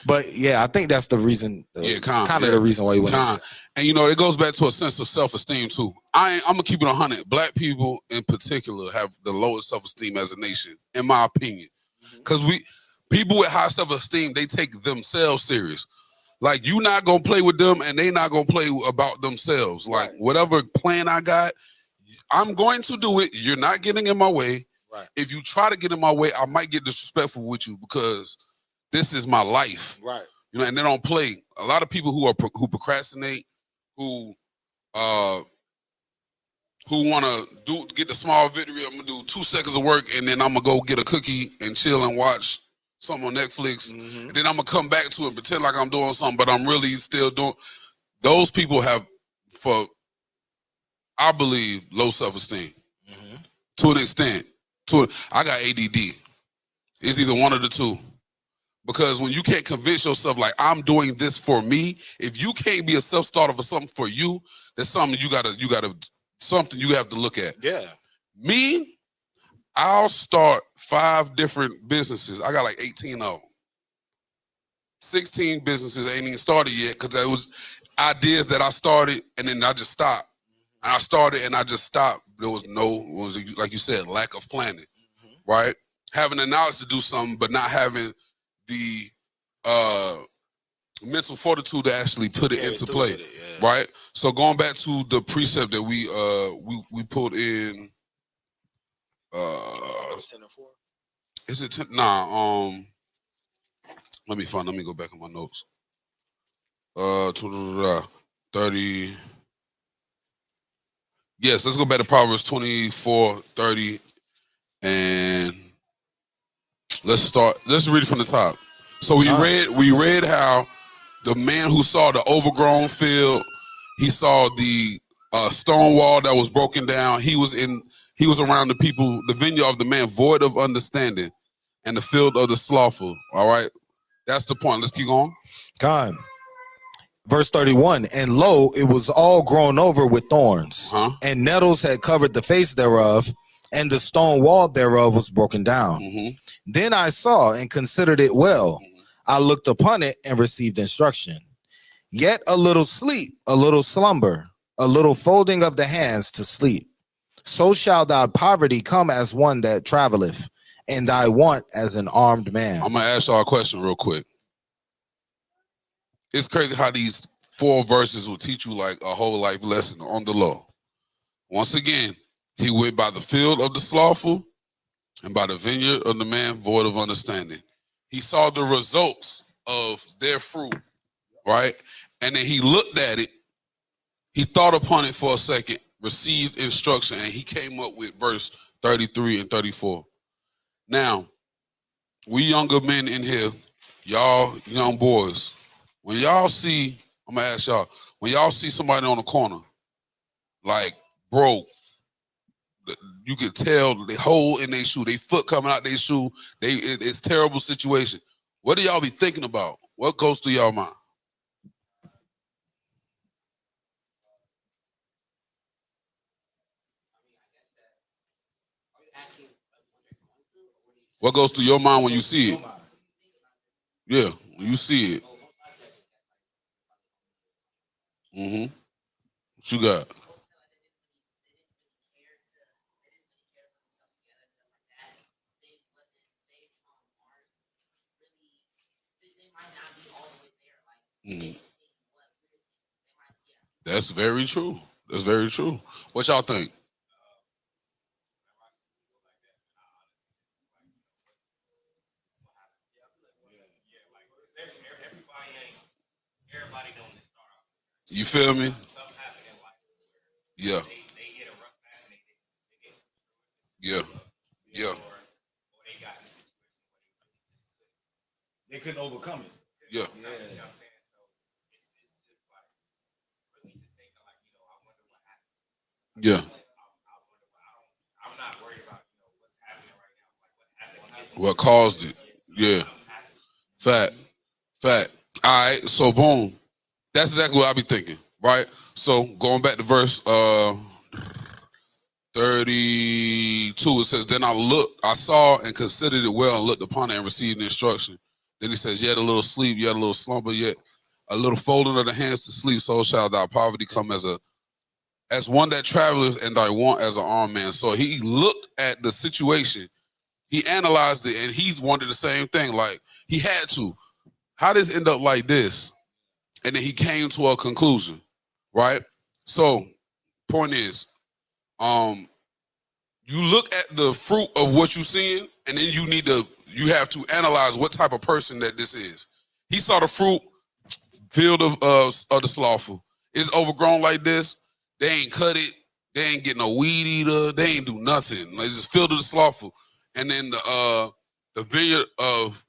D: But yeah, I think that's the reason, the reason why you went into it.
C: And you know, it goes back to a sense of self-esteem too. I'm gonna keep it 100. Black people in particular have the lowest self-esteem as a nation, in my opinion. Because people with high self-esteem, they take themselves serious. Like, you not gonna play with them and they not gonna play about themselves. Like, whatever plan I got, I'm going to do it. You're not getting in my way. Right. If you try to get in my way, I might get disrespectful with you because this is my life. Right. You know, and they don't play. A lot of people who procrastinate, who want to get the small victory. I'm gonna do 2 seconds of work and then I'm gonna go get a cookie and chill and watch something on Netflix. And then I'm gonna come back to it and pretend like I'm doing something, but I'm really still doing. Those people have, I believe, low self-esteem to an extent. I got ADD. It's either one of the two. Because when you can't convince yourself, like, I'm doing this for me, if you can't be a self-starter for something for you, that's something you have to look at. Yeah. Me, I'll start 5 different businesses. I got like 18 of them. 16 businesses ain't even started yet because that was ideas that I started and then I just stopped. And I started and I just stopped. There was like you said, lack of planning, right? having the knowledge to do something, but not having the mental fortitude to actually put it into play, right? So going back to the precept that we pulled in, is it 10? Nah, let me go back in my notes. 30. Yes, let's go back to Proverbs 24:30, and let's read it from the top. So we read how the man who saw the overgrown field, he saw the stone wall that was broken down. He was around the people, the vineyard of the man void of understanding, and the field of the slothful. All right, that's the point. Let's keep going.
D: God. Verse 31, and lo, it was all grown over with thorns, and nettles had covered the face thereof, and the stone wall thereof was broken down. Then I saw and considered it well. I looked upon it and received instruction. Yet a little sleep, a little slumber, a little folding of the hands to sleep. So shall thy poverty come as one that traveleth, and thy want as an armed man.
C: I'm going to ask y'all a question real quick. It's crazy how these 4 verses will teach you like a whole life lesson on the law. Once again, he went by the field of the slothful and by the vineyard of the man void of understanding. He saw the results of their fruit, right? And then he looked at it, he thought upon it for a second, received instruction, and he came up with verse 33 and 34. Now, we younger men in here, y'all young boys, when y'all see, I'm gonna ask y'all, when y'all see somebody on the corner, like broke, you can tell the hole in their shoe, they foot coming out their shoe, it's terrible situation. What do y'all be thinking about? What goes through y'all mind? What goes through your mind when you see it? Yeah, when you see it. What you got? That's very true. That's very true. What y'all think? You feel me? Yeah. Yeah. Yeah.
D: They couldn't overcome it.
C: Yeah. Yeah. What caused it? Yeah. Fact. All right. So boom. That's exactly what I be thinking. Right. So going back to verse 32, it says, then I saw and considered it well and looked upon it and received the instruction. Then he says, yet a little sleep, yet a little slumber, yet a little folding of the hands to sleep, so shall thy poverty come as one that traveleth, and thy want as an armed man. So he looked at the situation, he analyzed it, and he's wondered the same thing. Like, he had to. How did this end up like this? And then he came to a conclusion, right? So, point is, you look at the fruit of what you're seeing, and then you have to analyze what type of person that this is. He saw the fruit, field of the slothful. It's overgrown like this. They ain't cut it. They ain't get no weed eater. They ain't do nothing. Like, just field of the slothful. And then the vineyard of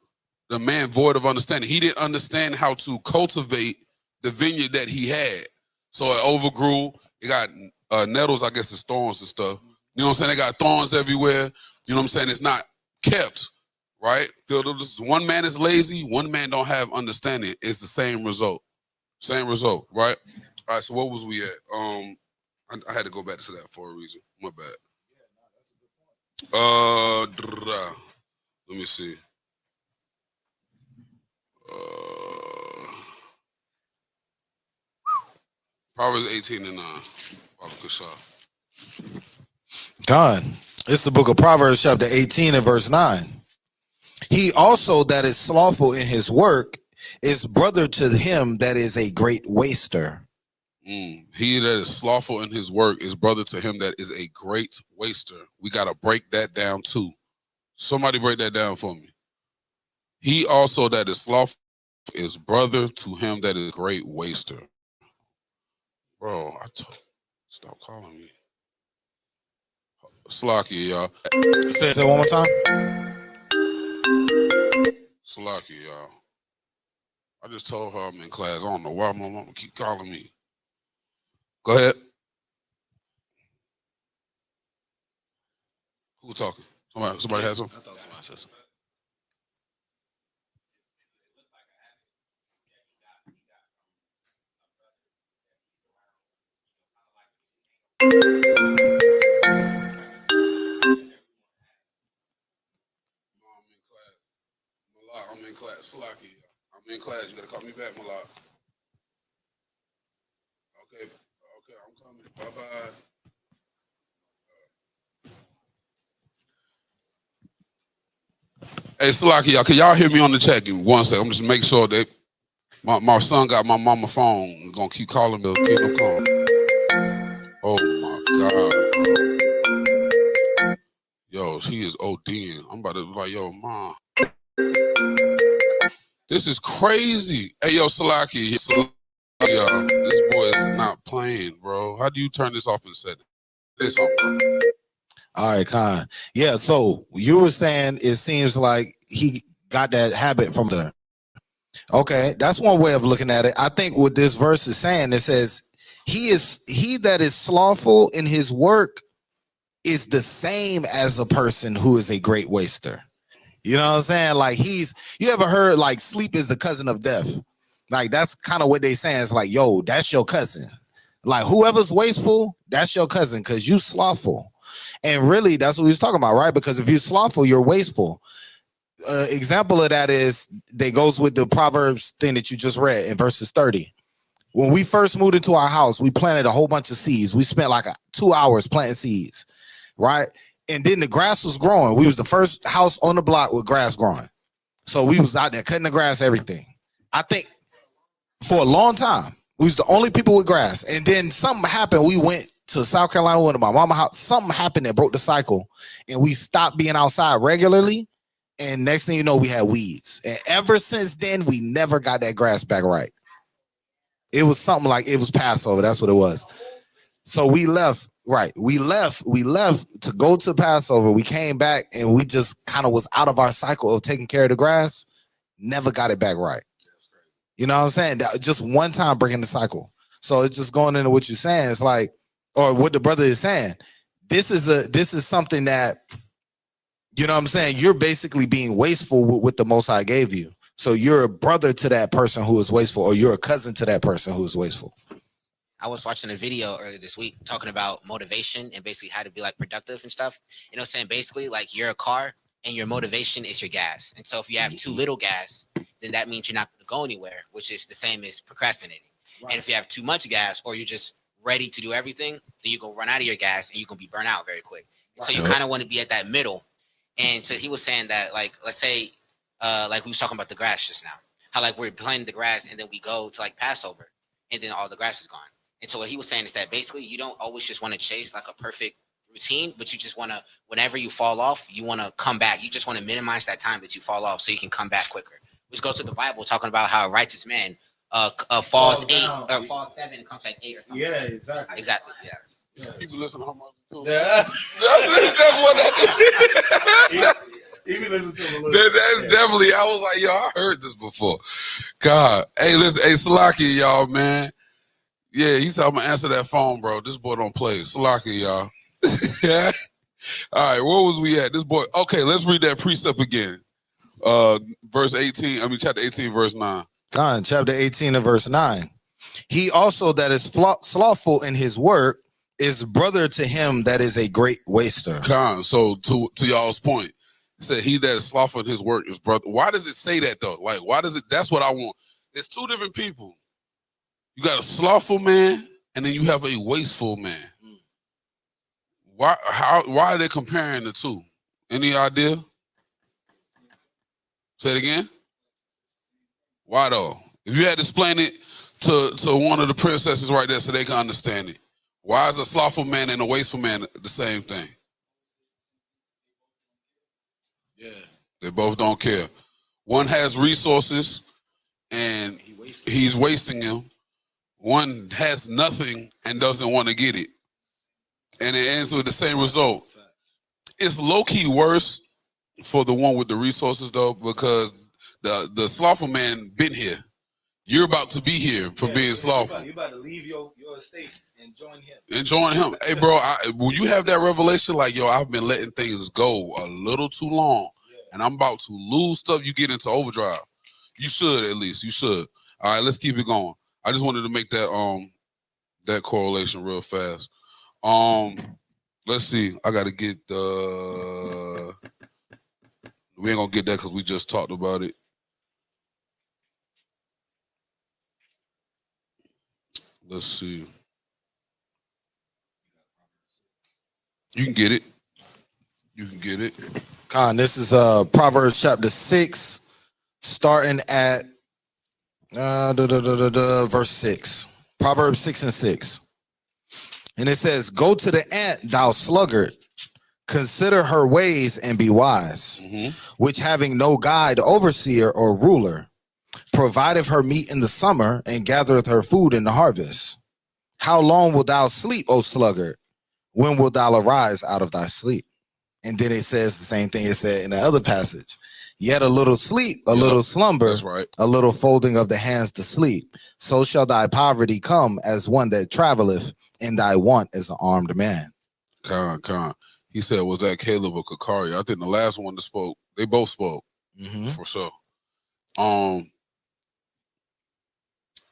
C: the man void of understanding. He didn't understand how to cultivate the vineyard that he had. So it overgrew. It got nettles, I guess it's thorns and stuff. You know what I'm saying? They got thorns everywhere. You know what I'm saying? It's not kept, right? One man is lazy, one man don't have understanding. It's the same result. Same result, right? All right, so what was we at? I had to go back to that for a reason. My bad. Let me see. Proverbs 18 and 9. Father Cashapp.
D: God. It's the book of Proverbs, chapter 18 and verse 9. He also that is slothful in his work is brother to him that is a great waster.
C: He that is slothful in his work is brother to him that is a great waster. We got to break that down too. Somebody break that down for me. He also that is slothful is brother to him that is a great waster. Bro, stop calling me. Slacky, y'all.
D: Say it one more time.
C: Slacky, y'all. I just told her I'm in class. I don't know why my mama keep calling me. Go ahead. Who talking? Somebody has something? I thought somebody said something. I'm in class. Slacky, I'm in class. You gotta call me back, Malak. Okay, I'm coming. Bye-bye. Hey, Slacky, y'all, can y'all hear me on the chat? Give me 1 second. I'm just making sure that my son got my mama phone. He's gonna keep calling me. Keep him calling. Oh my God, bro. Yo, he is ODing. I'm about to be like, yo, mom. This is crazy. Hey, yo, Slacky, y'all. This boy is not playing, bro. How do you turn this off and set it? This on, bro.
D: All right, Con. Yeah, so you were saying it seems like he got that habit from the. Okay, that's one way of looking at it. I think what this verse is saying, it says, he that is slothful in his work is the same as a person who is a great waster. You know what I'm saying? Like you ever heard like sleep is the cousin of death? Like that's kind of what they saying. It's like, yo, that's your cousin. Like whoever's wasteful, that's your cousin because you slothful. And really, that's what we was talking about, right? Because if you're slothful, you're wasteful. Example of that is that goes with the Proverbs thing that you just read in verses 30. When we first moved into our house, we planted a whole bunch of seeds. We spent like 2 hours planting seeds, right? And then the grass was growing. We was the first house on the block with grass growing. So we was out there cutting the grass, everything. I think for a long time, we was the only people with grass. And then something happened. We went to South Carolina, went to my mama's house. Something happened that broke the cycle. And we stopped being outside regularly. And next thing you know, we had weeds. And ever since then, we never got that grass back right. It was something like it was Passover. That's what it was. So we left, right? We left to go to Passover. We came back and we just kind of was out of our cycle of taking care of the grass. Never got it back right. You know what I'm saying? That, just one time breaking the cycle. So it's just going into what you're saying. It's like, or what the brother is saying. This is something that, you know what I'm saying? You're basically being wasteful with what the Most High gave you. So you're a brother to that person who is wasteful, or you're a cousin to that person who is wasteful.
E: I was watching a video earlier this week talking about motivation and basically how to be like productive and stuff. You know what I'm saying? Basically, like you're a car and your motivation is your gas. And so if you have too little gas, then that means you're not going to go anywhere, which is the same as procrastinating. Right. And if you have too much gas or you're just ready to do everything, then you're going to run out of your gas and you're going to be burnt out very quick. Right. So you kind of want to be at that middle. And so he was saying that, like, let's say, like we was talking about the grass just now, how like we're planting the grass and then we go to like Passover and then all the grass is gone. And so what he was saying is that basically you don't always just want to chase like a perfect routine, but you just want to, whenever you fall off, you want to come back. You just want to minimize that time that you fall off so you can come back quicker. Which goes to the Bible talking about how a righteous man falls 8 or falls 7 and comes like 8 or something. Yeah, exactly. Exactly. Yeah.
C: People listen to how much too.
D: That's
C: definitely. I was like, yo, I heard this before. God, hey, listen, hey, Salaki, y'all, man. Yeah, he said I'm gonna answer that phone, bro. This boy don't play. Salaki, y'all. Yeah. All right, where was we at? This boy. Okay, let's read that precept again. Verse 18. I mean, chapter 18, verse 9.
D: God, chapter 18 and verse 9. He also that is slothful in his work is brother to him that is a great waster.
C: Con. So to y'all's point, it said he that is slothful in his work is brother. Why does it say that though? Like, why does it? That's what I want. There's two different people. You got a slothful man, and then you have a wasteful man. Why are they comparing the two? Any idea? Say it again. Why though? If you had to explain it to one of the princesses right there so they can understand it. Why is a slothful man and a wasteful man the same thing? Yeah. They both don't care. One has resources and he's wasting them. One has nothing and doesn't want to get it. And it ends with the same result. It's low-key worse for the one with the resources though, because the slothful man been here. You're about to be here for being slothful.
D: You're about to leave your estate and join him.
C: Hey, bro, when you have that revelation, like, yo, I've been letting things go a little too long, and I'm about to lose stuff, you get into overdrive. You should, at least. You should. All right, let's keep it going. I just wanted to make that correlation real fast. Let's see. I got to get we ain't going to get that because we just talked about it. Let's see. You can get it. You can get it.
D: Con, this is Proverbs chapter 6, starting at verse 6. Proverbs 6:6. And it says, "Go to the ant, thou sluggard, consider her ways and be wise, which having no guide, overseer, or ruler, provideth her meat in the summer and gathereth her food in the harvest. How long wilt thou sleep, O sluggard? When wilt thou arise out of thy sleep?" And then it says the same thing it said in the other passage. "Yet a little sleep, a little slumber,
C: that's right.
D: A little folding of the hands to sleep. So shall thy poverty come as one that traveleth, and thy want as an armed man."
C: Con. He said, was that Caleb or Kakari? I think the last one that spoke, they both spoke, for sure.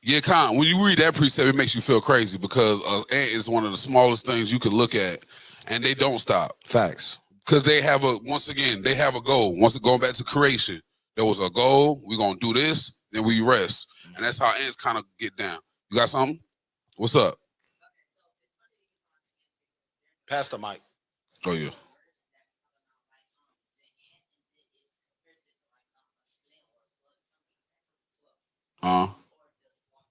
C: Yeah, Con, when you read that precept, it makes you feel crazy because an ant is one of the smallest things you can look at, and they don't stop.
D: Facts.
C: Because they have they have a goal. Once going back to creation, there was a goal. We're going to do this, then we rest. And that's how ants kind of get down. You got something? What's up?
D: Pass the mic.
C: Oh, yeah.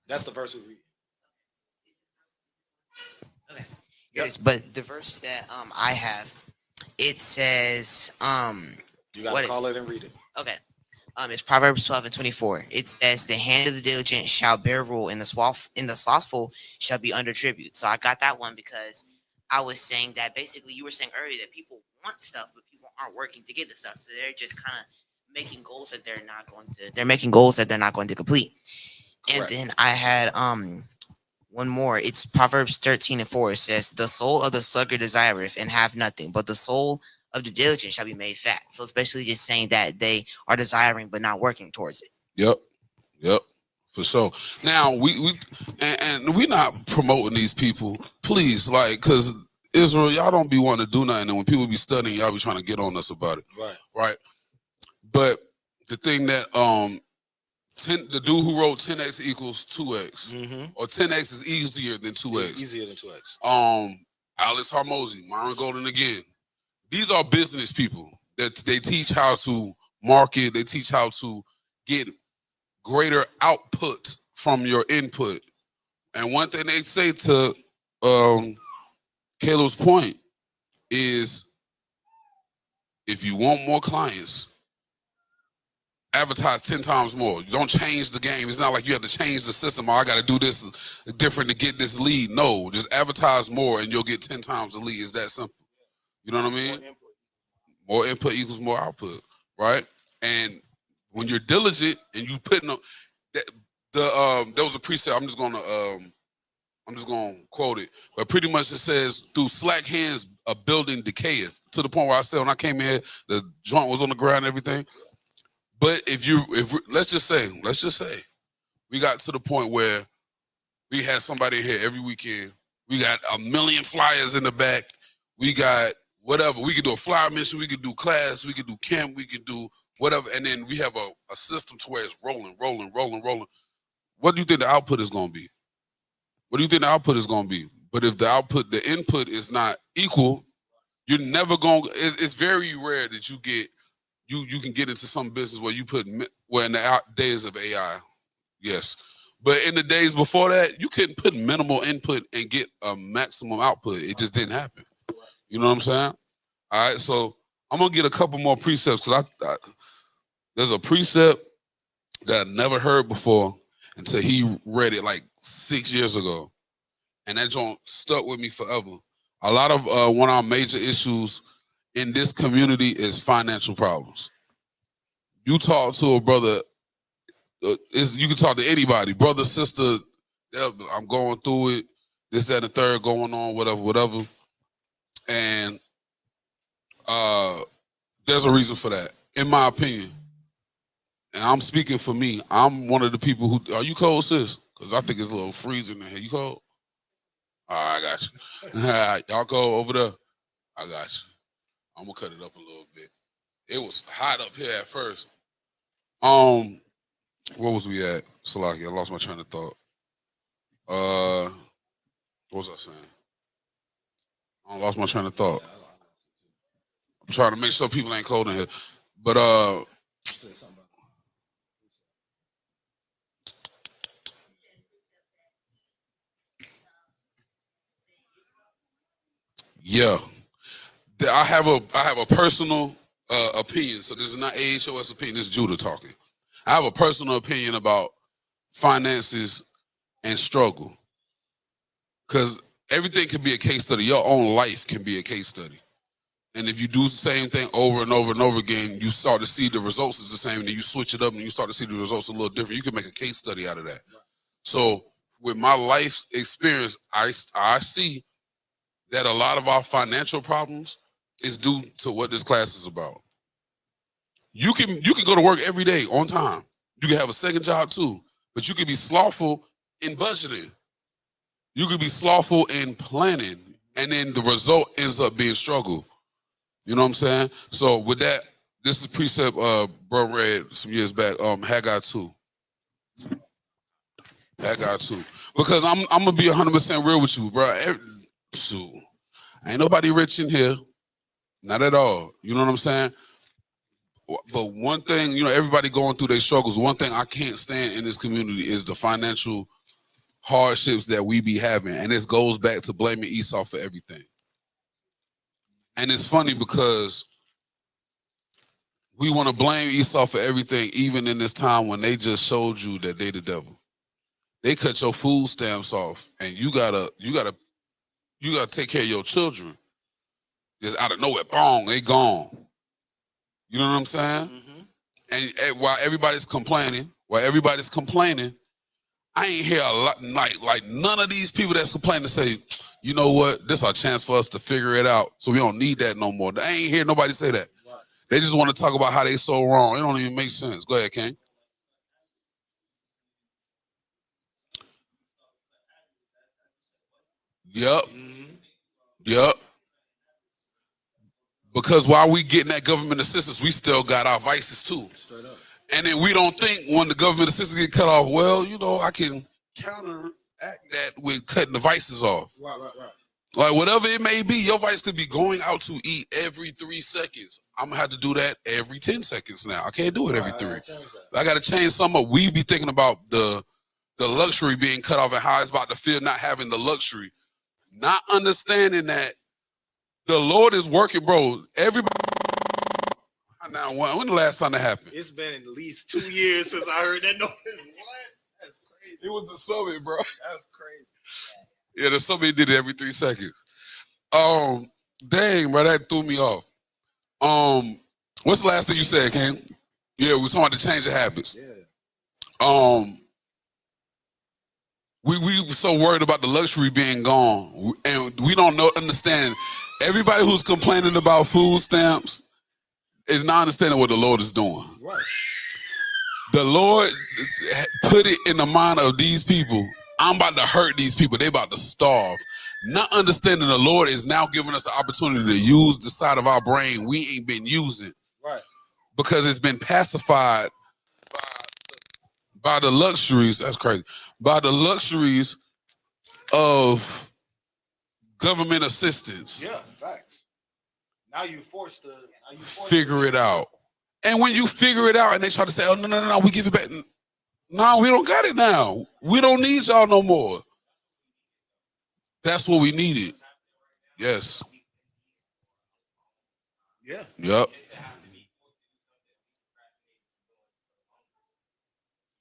D: That's the verse we read.
E: Okay. Yes, but the verse that I have, it says
D: You gotta call it and read it.
E: Okay. It's Proverbs 12:24. It says, "The hand of the diligent shall bear rule, and the slothful shall be under tribute." So I got that one because I was saying that basically you were saying earlier that people want stuff, but people aren't working to get the stuff. So they're just kind of making goals that they're not going to complete.
D: Correct.
E: And then I had one more. It's Proverbs 13:4. It says, "The soul of the sluggard desireth and have nothing, but the soul of the diligent shall be made fat." So it's basically just saying that they are desiring but not working towards it.
C: Yep, for sure. Now we're not promoting these people, please, like, because Israel, y'all don't be wanting to do nothing, and when people be studying, y'all be trying to get on us about it, right? But the thing that the dude who wrote 10x equals 2x, or 10x is easier than 2x.
D: Easier than 2x.
C: Alex Hormozy, Myron Golden again. These are business people that they teach how to market. They teach how to get greater output from your input. And one thing they say to Caleb's point is, if you want more clients, advertise 10 times more. You don't change the game. It's not like you have to change the system. Oh, I got to do this different to get this lead. No, just advertise more and you'll get 10 times the lead. It's that simple. You know what I mean? More input equals more output, right? And when you're diligent and you putting up there was a precept. I'm just gonna quote it, but pretty much it says, "Through slack hands a building decayeth," to the point where I said when I came in, the joint was on the ground and everything. But if let's just say we got to the point where we had somebody here every weekend. We got 1 million flyers in the back. We got whatever. We could do a flyer mission. We could do class. We could do camp. We could do whatever. And then we have a system to where it's rolling. What do you think the output is going to be? But if the input is not equal, You're never going. It's very rare that you can get into some business where you put in the days of AI, yes. But in the days before that, you couldn't put minimal input and get a maximum output. It just didn't happen. You know what I'm saying? All right, so I'm gonna get a couple more precepts because there's a precept that I never heard before until he read it like 6 years ago, and that joint stuck with me forever. A lot of one of our major issues in this community is financial problems. You talk to a brother, you can talk to anybody, brother, sister. I'm going through it. This, that, and the third going on, whatever. And there's a reason for that, in my opinion. And I'm speaking for me. I'm one of the people who. Are you cold, sis? Because I think it's a little freezing in here. You cold? All right, I got you. Y'all go over there. I got you. I'm gonna cut it up a little bit. It was hot up here at first. Where was we at? Salaki, I lost my train of thought. What was I saying? I lost my train of thought. I'm trying to make sure people ain't cold in here. But yeah. I have a personal opinion. So this is not AHOS opinion, this is Judah talking. I have a personal opinion about finances and struggle. Because everything can be a case study. Your own life can be a case study. And if you do the same thing over and over and over again, you start to see the results is the same, and then you switch it up and you start to see the results a little different. You can make a case study out of that. So with my life's experience, I see that a lot of our financial problems is due to what this class is about. You can go to work every day on time. You can have a second job too, but you can be slothful in budgeting. You could be slothful in planning, and then the result ends up being struggle. You know what I'm saying? So with that, this is precept bro read some years back, Haggai 2. Haggai 2. Because I'm gonna be 100% real with you, bro. Ain't nobody rich in here. Not at all. You know what I'm saying? But one thing, everybody going through their struggles. One thing I can't stand in this community is the financial hardships that we be having. And this goes back to blaming Esau for everything. And it's funny because we want to blame Esau for everything, even in this time when they just showed you that they the devil. They cut your food stamps off, and you gotta take care of your children. Just out of nowhere, boom, they gone. You know what I'm saying? Mm-hmm. And while everybody's complaining, I ain't hear a lot, like none of these people that's complaining say, you know what, this is our chance for us to figure it out, so we don't need that no more. I ain't hear nobody say that. Right. They just want to talk about how they so wrong. It don't even make sense. Go ahead, King. Yep. Mm-hmm. Yep. Because while we getting that government assistance, we still got our vices too. Straight up. And then we don't think when the government assistance get cut off, well, I can counteract that with cutting the vices off. Right. Like whatever it may be, your vice could be going out to eat every 3 seconds. I'm gonna have to do that every 10 seconds now. I can't do it every 3. I gotta change something up. We be thinking about the luxury being cut off and how it's about to feel not having the luxury. Not understanding that the Lord is working, bro. Everybody. Now, when the last time that happened?
D: It's been at least 2 years since I heard that noise. That's crazy.
C: It was the summit, bro.
D: That's crazy.
C: Yeah, the summit did it every 3 seconds. Dang, bro, that threw me off. What's the last thing you said, King? Yeah, we was talking about the change of habits. Yeah. We were so worried about the luxury being gone, and we don't understand. Everybody who's complaining about food stamps is not understanding what the Lord is doing. Right. The Lord put it in the mind of these people. I'm about to hurt these people. They about to starve. Not understanding the Lord is now giving us the opportunity to use the side of our brain we ain't been using. Right. Because it's been pacified by the luxuries. That's crazy. By the luxuries of government assistance.
D: Yeah, facts. Now you forced to
C: figure it out. And when you figure it out and they try to say, oh, no, we give it back. No, we don't got it now. We don't need y'all no more. That's what we needed. Yes.
D: Yeah.
C: Yep.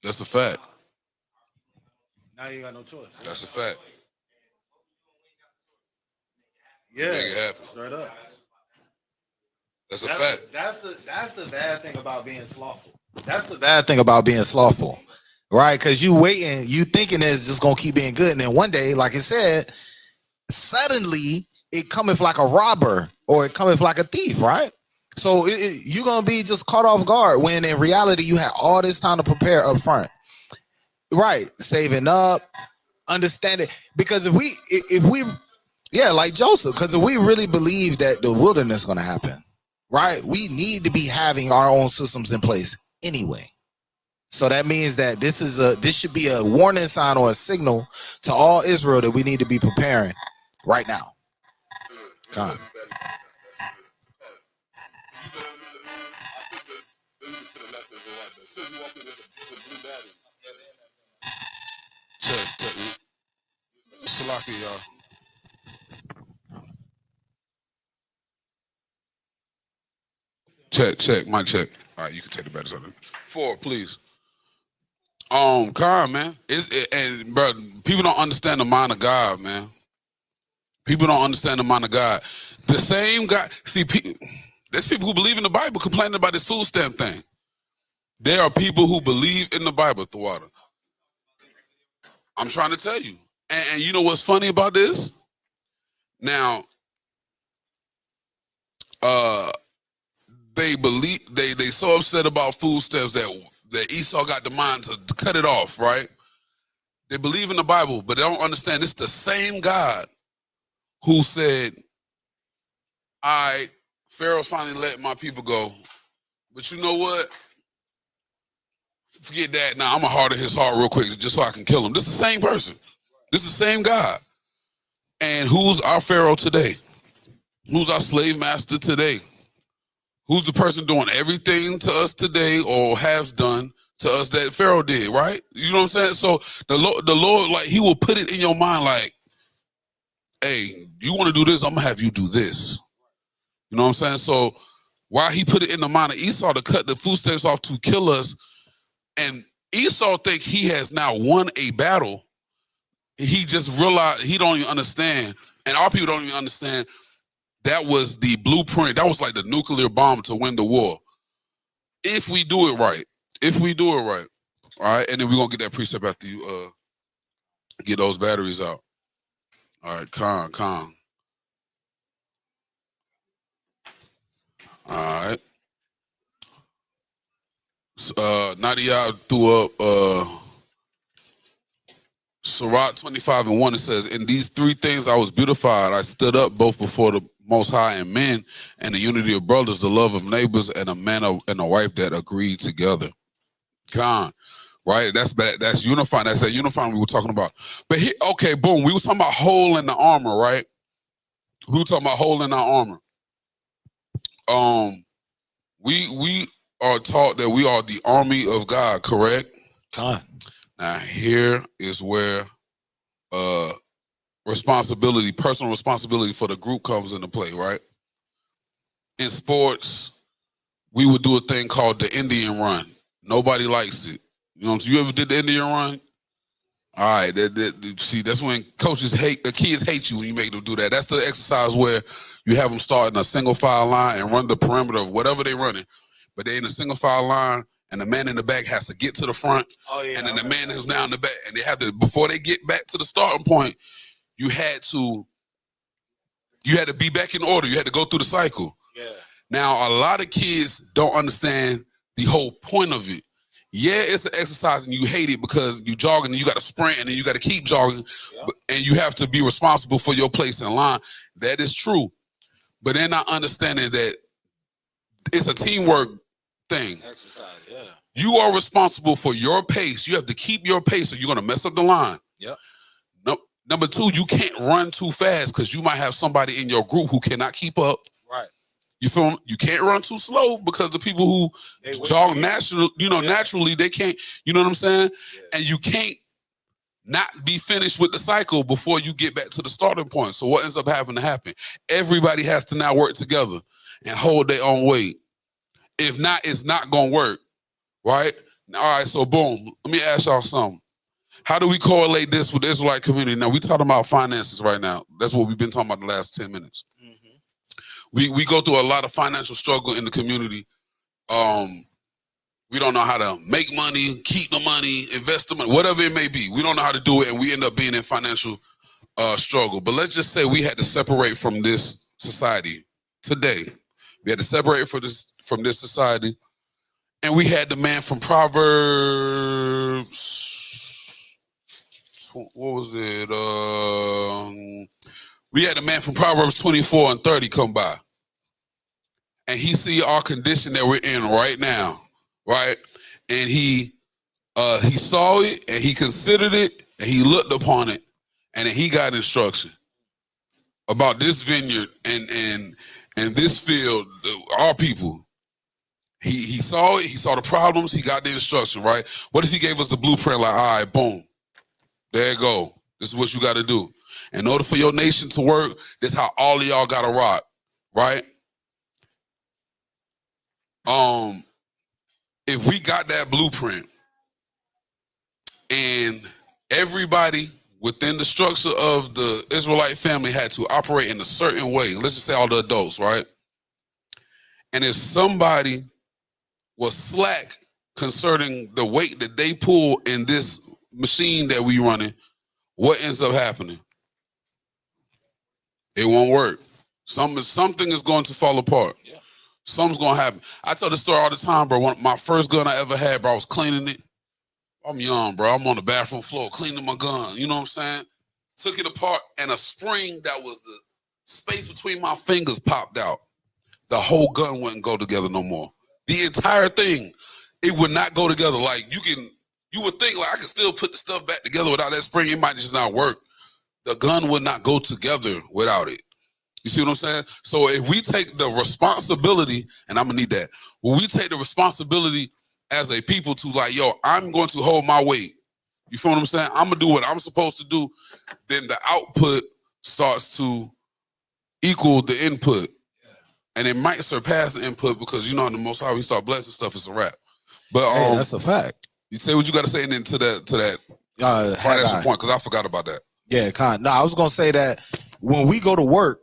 C: That's a fact.
D: Now you ain't got no choice.
C: That's a fact.
D: Yeah.
C: Make it happen.
D: Straight up.
C: That's a fact.
D: That's the bad thing about being slothful. That's the bad thing about being slothful. Right? Because you waiting, you thinking it's just gonna keep being good. And then one day, like I said, suddenly it cometh like a robber or it cometh like a thief, right? So you're gonna be just caught off guard when in reality you had all this time to prepare up front. Right, saving up, understanding. Because if we yeah, like Joseph, because if we really believe that the wilderness is gonna happen, right, we need to be having our own systems in place anyway. So that means that this should be a warning sign or a signal to all Israel that we need to be preparing right now. Come on.
C: Check, mic check. All right, you can take the batteries out of it. 4, please. Khan, man. And bro, people don't understand the mind of God, man. People don't understand the mind of God. The same God. See, there's people who believe in the Bible complaining about this food stamp thing. There are people who believe in the Bible, Thawada. I'm trying to tell you. And you know what's funny about this? Now, they believe they so upset about food stamps that Esau got the mind to cut it off, right? They believe in the Bible, but they don't understand it's the same God who said, all right, Pharaoh's finally let my people go. But you know what? Forget that. Now I'm gonna harden his heart real quick just so I can kill him. This is the same person. This is the same God. And who's our Pharaoh today? Who's our slave master today? Who's the person doing everything to us today or has done to us that Pharaoh did, right? You know what I'm saying? So the Lord, like, he will put it in your mind like, hey, you want to do this? I'm going to have you do this. You know what I'm saying? So while he put it in the mind of Esau to cut the food stamps off to kill us, and Esau think he has now won a battle, he just realized he don't even understand, and our people don't even understand. That was the blueprint. That was like the nuclear bomb to win the war. If we do it right. If we do it right. All right. And then we're going to get that precept after you get those batteries out. All right. Calm. All right. Nadia threw up Sirach 25:1. It says, in these 3 things I was beautified. I stood up both before the Most High and men, and the unity of brothers, the love of neighbors, and a man and a wife that agreed together. Con, right? That's unifying. That's that unifying we were talking about. But here, okay, boom. We were talking about hole in the armor, right? We were talking about hole in our armor. We are taught that we are the army of God, correct?
D: Con.
C: Now here is where responsibility, personal responsibility for the group comes into play, right? In sports, we would do a thing called the Indian run. Nobody likes it. You know what I'm saying? You ever did the Indian run? All right, see, that's when the kids hate you when you make them do that. That's the exercise where you have them start in a single file line and run the perimeter of whatever they're running. But they're in a single file line, and the man in the back has to get to the front. Oh, yeah, and then the man who's now in the back, and they have to, before they get back to the starting point, you had to be back in order. You had to go through the cycle. Yeah. Now, a lot of kids don't understand the whole point of it. Yeah, it's an exercise and you hate it because you jogging and you got to sprint and then you got to keep jogging, and you have to be responsible for your place in line. That is true. But they're not understanding that it's a teamwork thing. Exercise, yeah. You are responsible for your pace. You have to keep your pace or you're going to mess up the line. Yep. Number 2, you can't run too fast because you might have somebody in your group who cannot keep up. Right. You feel me? You can't run too slow because the people who jog naturally, naturally they can't. You know what I'm saying? Yeah. And you can't not be finished with the cycle before you get back to the starting point. So what ends up having to happen? Everybody has to now work together and hold their own weight. If not, it's not gonna work, right? All right. So boom. Let me ask y'all something. How do we correlate this with the Israelite community? Now, we talking about finances right now. That's what we've been talking about the last 10 minutes. Mm-hmm. We go through a lot of financial struggle in the community. We don't know how to make money, keep the money, invest the money, whatever it may be. We don't know how to do it, and we end up being in financial struggle. But let's just say we had to separate from this society today. We had to separate from this society, and we had the man from Proverbs. What was it? We had a man from Proverbs 24 and 30 come by. And he see our condition that we're in right now, right? And he saw it, and he considered it, and he looked upon it, and then he got instruction about this vineyard and this field, our people. He saw it, he saw the problems, he got the instruction, right? What if he gave us the blueprint, like, all right, boom. There you go. This is what you got to do. In order for your nation to work, this is how all of y'all got to rock, right? If we got that blueprint and everybody within the structure of the Israelite family had to operate in a certain way, let's just say all the adults, right? And if somebody was slack concerning the weight that they pull in this machine that we running, what ends up happening? It won't work. Something is going to fall apart. Yeah. Something's going to happen. I tell this story all the time, bro. My first gun I ever had, bro, I was cleaning it. I'm young, bro. I'm on the bathroom floor cleaning my gun. You know what I'm saying? Took it apart, and a spring that was the space between my fingers popped out. The whole gun wouldn't go together no more. The entire thing, it would not go together. Like, you would think, like, I could still put the stuff back together without that spring. It might just not work. The gun would not go together without it. You see what I'm saying? So if we take the responsibility, and I'm going to need that. When we take the responsibility as a people to, like, yo, I'm going to hold my weight. You feel what I'm saying? I'm going to do what I'm supposed to do. Then the output starts to equal the input. And it might surpass the input because, in the Most High, we start blessing stuff, it's a wrap. But
D: hey, that's a fact.
C: You say what you got to say, and then to that financial point, because I forgot about that.
D: Yeah, no, I was gonna say that when we go to work,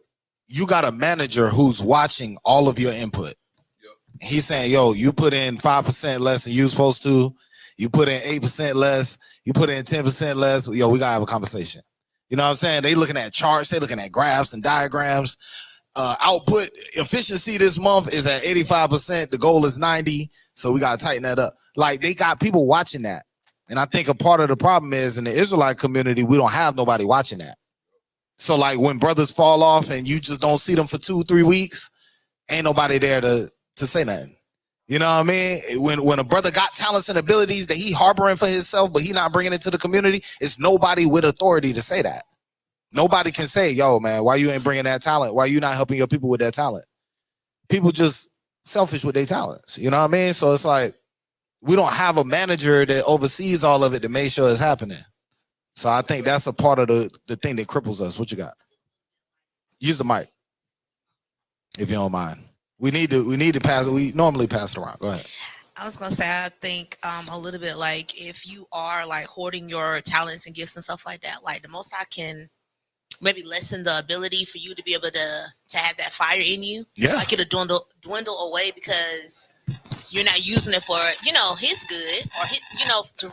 D: you got a manager who's watching all of your input. Yep. He's saying, "Yo, you put in 5% less than you supposed to. You put in 8% less. You put in 10% less. Yo, we gotta have a conversation." You know what I'm saying? They looking at charts. They looking at graphs and diagrams. Output efficiency this month is at 85%. The goal is 90. So we got to tighten that up. Like, they got people watching that. And I think a part of the problem is in the Israelite community, we don't have nobody watching that. So like when brothers fall off and you just don't see them for 2-3 weeks, ain't nobody there to say nothing. You know what I mean? When a brother got talents and abilities that he harboring for himself, but he not bringing it to the community, it's nobody with authority to say that. Nobody can say, yo, man, why you ain't bringing that talent? Why you not helping your people with that talent? People just selfish with their talents. You know what I mean? So it's like, we don't have a manager that oversees all of it to make sure it's happening. So I think that's a part of the thing that cripples us. What you got? Use the mic, if you don't mind. We need to pass it. We normally pass it around. Go ahead.
F: I was gonna say, I think a little bit like if you are like hoarding your talents and gifts and stuff like that, like the Most High can maybe lessen the ability for you to be able to have that fire in you.
D: Yeah.
F: Like it'll dwindle away because you're not using it for, his good or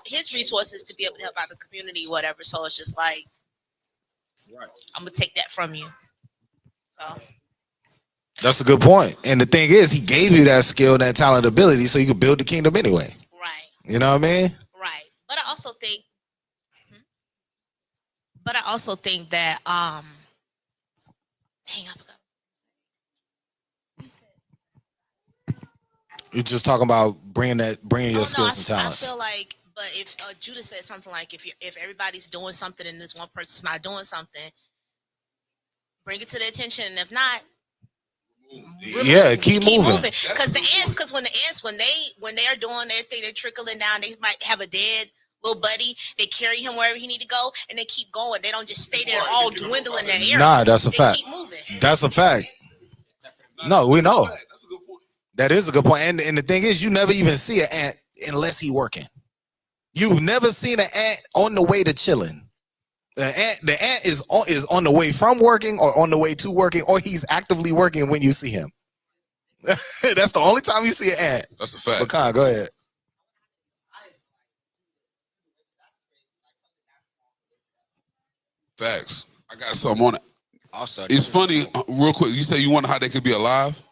F: his resources to be able to help out the community, whatever. So it's just like, right, I'm gonna take that from you. So
D: that's a good point. And the thing is, he gave you that skill, that talent, ability, so you could build the kingdom anyway.
F: Right.
D: You know what I mean?
F: Right. But I also think that dang, I forgot.
D: You're just talking about bringing your skills and talents.
F: I feel like, but if Judah said something like, if everybody's doing something and this one person's not doing something, bring it to their attention, and if not,
D: Yeah, keep moving.
F: Because the ants, when they are doing their thing, they're trickling down. They might have a dead little buddy. They carry him wherever he need to go, and they keep going. They don't just stay there all dwindle in that area.
D: Nah, that's a fact.
F: Keep moving.
D: That's a fact. No, we know.
C: That's a good point.
D: That is a good point. And the thing is, you never even see an ant unless he working. You've never seen an ant on the way to chilling. The ant is on the way from working or on the way to working, or he's actively working when you see him. That's the only time you see an ant.
C: That's a fact.
D: But Khan, go ahead.
C: Facts. I got something on it.
E: Also,
C: It's funny, real quick. You say you wonder how they could be alive.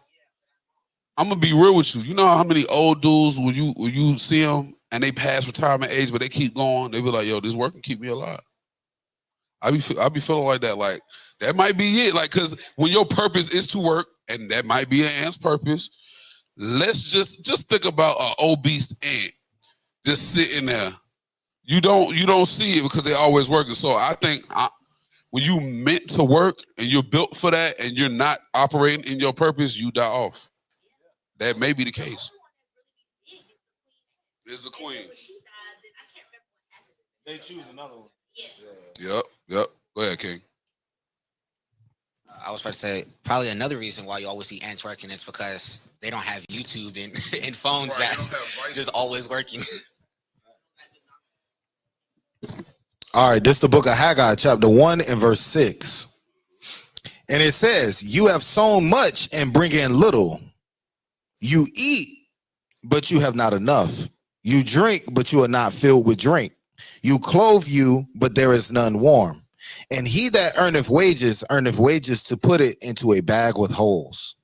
C: I'm gonna be real with you. You know how many old dudes when you see them and they pass retirement age, but they keep going. They be like, "Yo, this work can keep me alive." I be feeling like that. Like that might be it. Like, cause when your purpose is to work, and that might be an ant's purpose. Let's just think about an obese ant just sitting there. You don't see it because they're always working. So I think when you meant to work and you're built for that, and you're not operating in your purpose, you die off. That may be the case. Is the queen?
D: They choose another one.
C: Yep. Go ahead, King.
E: I was about to say probably another reason why you always see ants working is because they don't have YouTube and phones
C: Right,
E: that just always working.
D: All right, this is the book of Haggai, chapter 1 and verse 6. And it says, "You have sown much and bring in little. You eat, but you have not enough. You drink, but you are not filled with drink. You clothe you, but there is none warm. And he that earneth wages to put it into a bag with holes."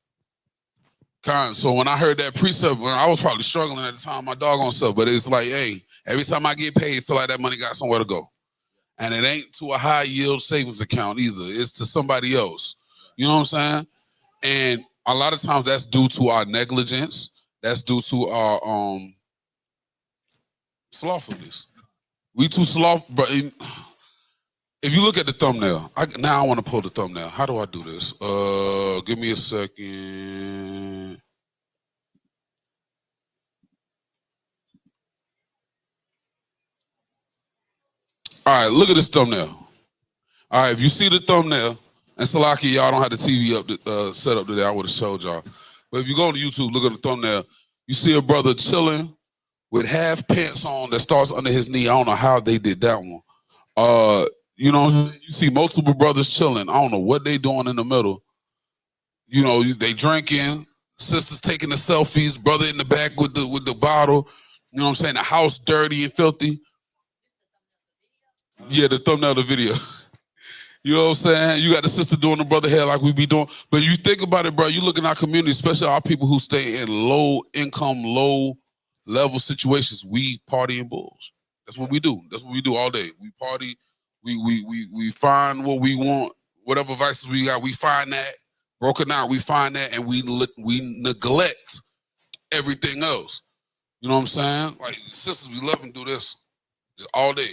C: So when I heard that precept, when I was probably struggling at the time, my doggone self, but it's like, hey, every time I get paid, feel like that money got somewhere to go. And it ain't to a high yield savings account either. It's to somebody else. You know what I'm saying? And a lot of times that's due to our negligence. That's due to our slothfulness. We too sloth, but if you look at the thumbnail, now I want to pull the thumbnail. How do I do this? Give me a second. All right, look at this thumbnail. All right, if you see the thumbnail, and Salaki, y'all don't have the TV up set up today, I would have showed y'all. But if you go to YouTube, look at the thumbnail, you see a brother chilling with half pants on that starts under his knee. I don't know how they did that one. You know, you see multiple brothers chilling. I don't know what they doing in the middle. You know, they drinking, sisters taking the selfies, brother in the back with the bottle. You know what I'm saying? The house dirty and filthy. Yeah, the thumbnail of the video. You know what I'm saying? You got the sister doing the brother hair like we be doing. But you think about it, bro, you look in our community, especially our people who stay in low income, low level situations, we party and bulls. That's what we do. That's what we do all day. We party, we find what we want, whatever vices we got, we find that. Broken out, we find that, and we neglect everything else. You know what I'm saying? Like sisters, we love and do this just all day.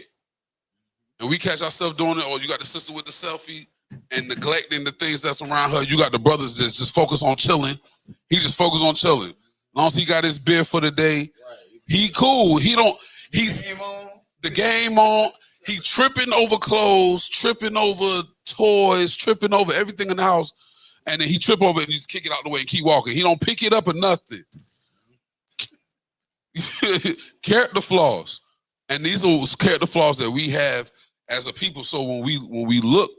C: And we catch ourselves doing it, or you got the sister with the selfie and neglecting the things that's around her. You got the brothers that just focus on chilling. He just focus on chilling. As long as he got his beer for the day, he cool. He's the game on. He tripping over clothes, tripping over toys, tripping over everything in the house. And then he trip over it and just kick it out the way and keep walking. He don't pick it up or nothing. Character flaws. And these are character flaws that we have as a people. So when we look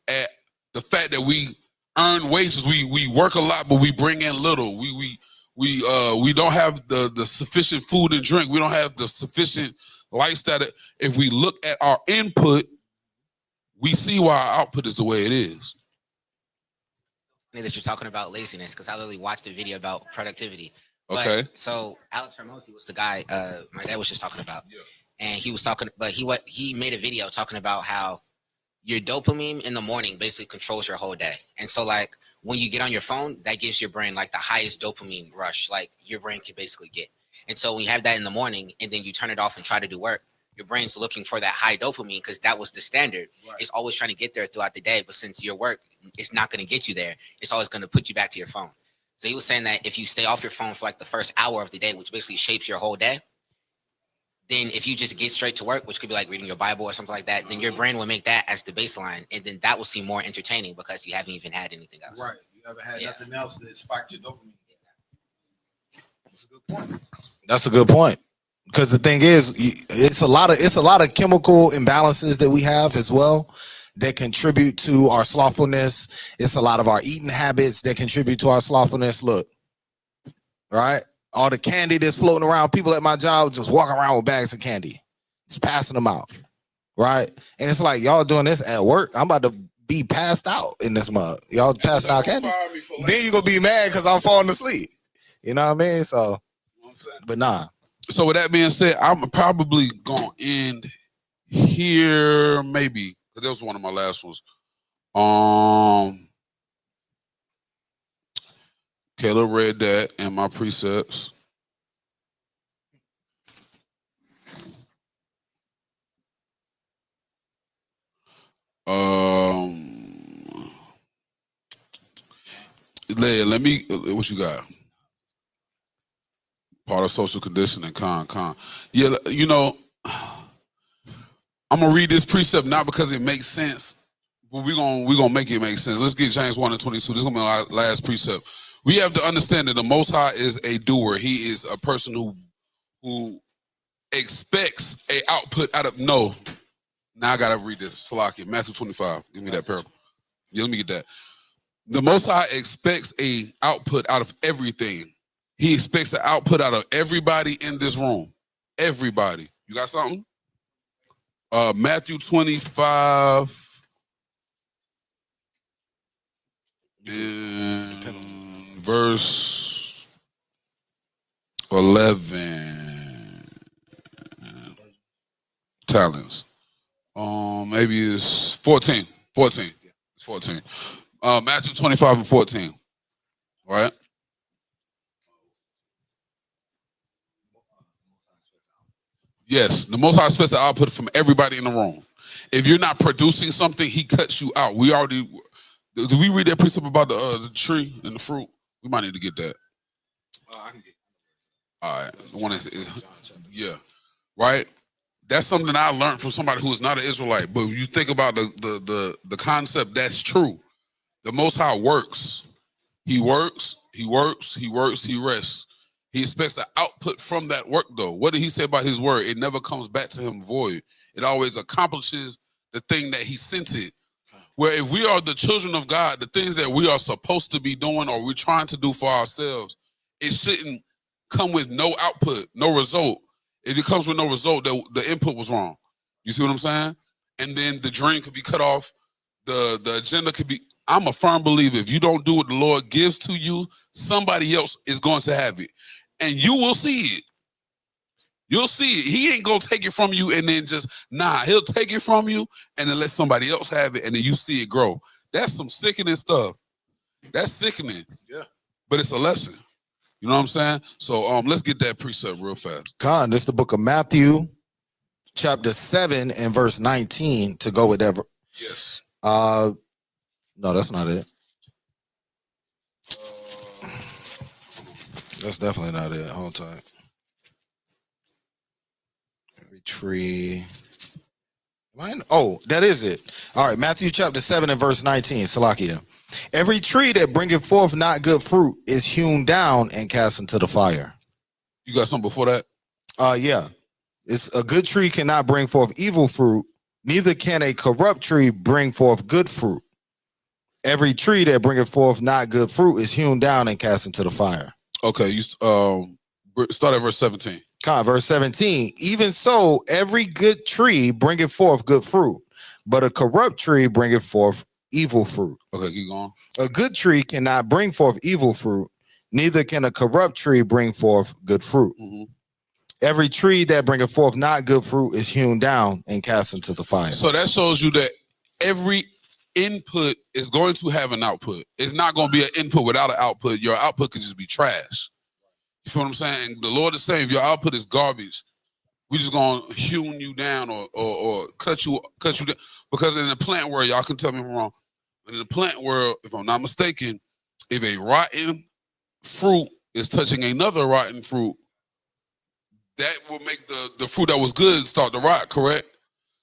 C: at the fact that we earn wages, we work a lot, but we bring in little. We don't have the sufficient food and drink. We don't have the sufficient lifestyle. If we look at our input, we see why our output is the way it is.
E: That you're talking about laziness, because I literally watched a video about productivity.
C: Okay.
E: But, so Alex Hermosi was the guy my dad was just talking about. Yeah. And he was talking, but he made a video talking about how your dopamine in the morning basically controls your whole day. And so like when you get on your phone, that gives your brain like the highest dopamine rush, like your brain can basically get. And so when you have that in the morning and then you turn it off and try to do work, your brain's looking for that high dopamine because that was the standard. Right. It's always trying to get there throughout the day, but since your work, it's not going to get you there. It's always going to put you back to your phone. So he was saying that if you stay off your phone for like the first hour of the day, which basically shapes your whole day, then if you just get straight to work, which could be like reading your Bible or something like that, then your brain will make that as the baseline, and then that will seem more entertaining because you haven't even had anything else.
D: Right. You haven't had nothing else that spiked your dopamine. That's a good point. That's a good point. Because the thing is, it's a lot of chemical imbalances that we have as well that contribute to our slothfulness. It's a lot of our eating habits that contribute to our slothfulness. Look, right? All the candy that's floating around. People at my job just walking around with bags of candy, just passing them out, right? And it's like, y'all doing this at work. I'm about to be passed out in this mug. Y'all passing out candy. Then you're going to be mad because I'm falling asleep. You know what I mean? So, but nah.
C: So with that being said, I'm probably going to end here maybe. That was one of my last ones. Caleb read that in my precepts. Let me, what you got? Part of social conditioning, con. Yeah, you know, I'm gonna read this precept not because it makes sense, but we're gonna make it make sense. Let's get James 1:22. This is gonna be our last precept. We have to understand that the Most High is a doer. He is a person who expects a output out of no. Now I gotta read this. Salakia, Matthew 25. Give me that parable. Yeah, let me get that. The Most High expects a output out of everything. He expects an output out of everybody in this room. Everybody. You got something? Matthew 25 and verse 11. Talents. Maybe it's 14. 14. It's 14. Matthew 25 and 14. All right. Yes, the Most High expects the output from everybody in the room. If you're not producing something, he cuts you out. We already, did we read that precept about the tree and the fruit? We might need to get that. I can get. All right, the one is yeah, right. That's something I learned from somebody who is not an Israelite. But you think about the concept, that's true. The Most High works. He works. He works. He works. He rests. He expects an output from that work, though. What did he say about his word? It never comes back to him void. It always accomplishes the thing that he sent it. Where if we are the children of God, the things that we are supposed to be doing or we're trying to do for ourselves, it shouldn't come with no output, no result. If it comes with no result, the input was wrong. You see what I'm saying? And then the dream could be cut off. The agenda could be... I'm a firm believer. If you don't do what the Lord gives to you, somebody else is going to have it. And you will see it. You'll see it. He ain't going to take it from you and then just, he'll take it from you and then let somebody else have it and then you see it grow. That's some sickening stuff. That's sickening. Yeah. But it's a lesson. You know what I'm saying? So let's get that precept real fast.
D: Con, this is the book of Matthew, chapter 7 and verse 19 to go with that.
C: Yes.
D: No, that's not it. That's definitely not it. Hold tight. Every tree. Oh, that is it. All right, Matthew chapter 7 and verse 19. Salakia. Every tree that bringeth forth not good fruit is hewn down and cast into the fire.
C: You got something before that?
D: Yeah. It's a good tree cannot bring forth evil fruit, neither can a corrupt tree bring forth good fruit. Every tree that bringeth forth not good fruit is hewn down and cast into the fire.
C: Okay, you start at verse 17.
D: Verse 17. Even so, every good tree bringeth forth good fruit, but a corrupt tree bringeth forth evil fruit.
C: Okay, keep going.
D: A good tree cannot bring forth evil fruit, neither can a corrupt tree bring forth good fruit. Mm-hmm. Every tree that bringeth forth not good fruit is hewn down and cast into the fire. So
C: that shows you that every input is going to have an output. It's not going to be an input without an output. Your output could just be trash. You feel what I'm saying? And the Lord is saying if your output is garbage, We just gonna hew you down or cut you down. Because in the plant world, y'all can tell me if I'm wrong. But in the plant world, if I'm not mistaken, if a rotten fruit is touching another rotten fruit, that will make the fruit that was good start to rot, correct?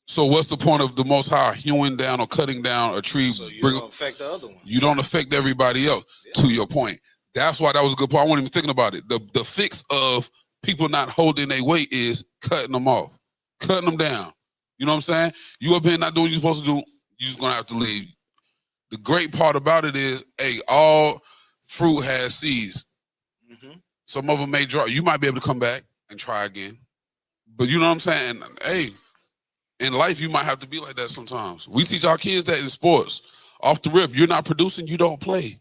C: So what's the point of the Most High hewing down or cutting down a tree?
D: So you don't affect the other ones.
C: You don't affect everybody else, to your point. That's why that was a good point. I wasn't even thinking about it. The fix of people not holding their weight is cutting them off, cutting them down. You know what I'm saying? You up here not doing what you're supposed to do, you're just going to have to leave. The great part about it is, hey, all fruit has seeds. Mm-hmm. Some of them may drop. You might be able to come back and try again. But you know what I'm saying? And, hey, in life, you might have to be like that sometimes. We teach our kids that in sports. Off the rip, you're not producing, you don't play.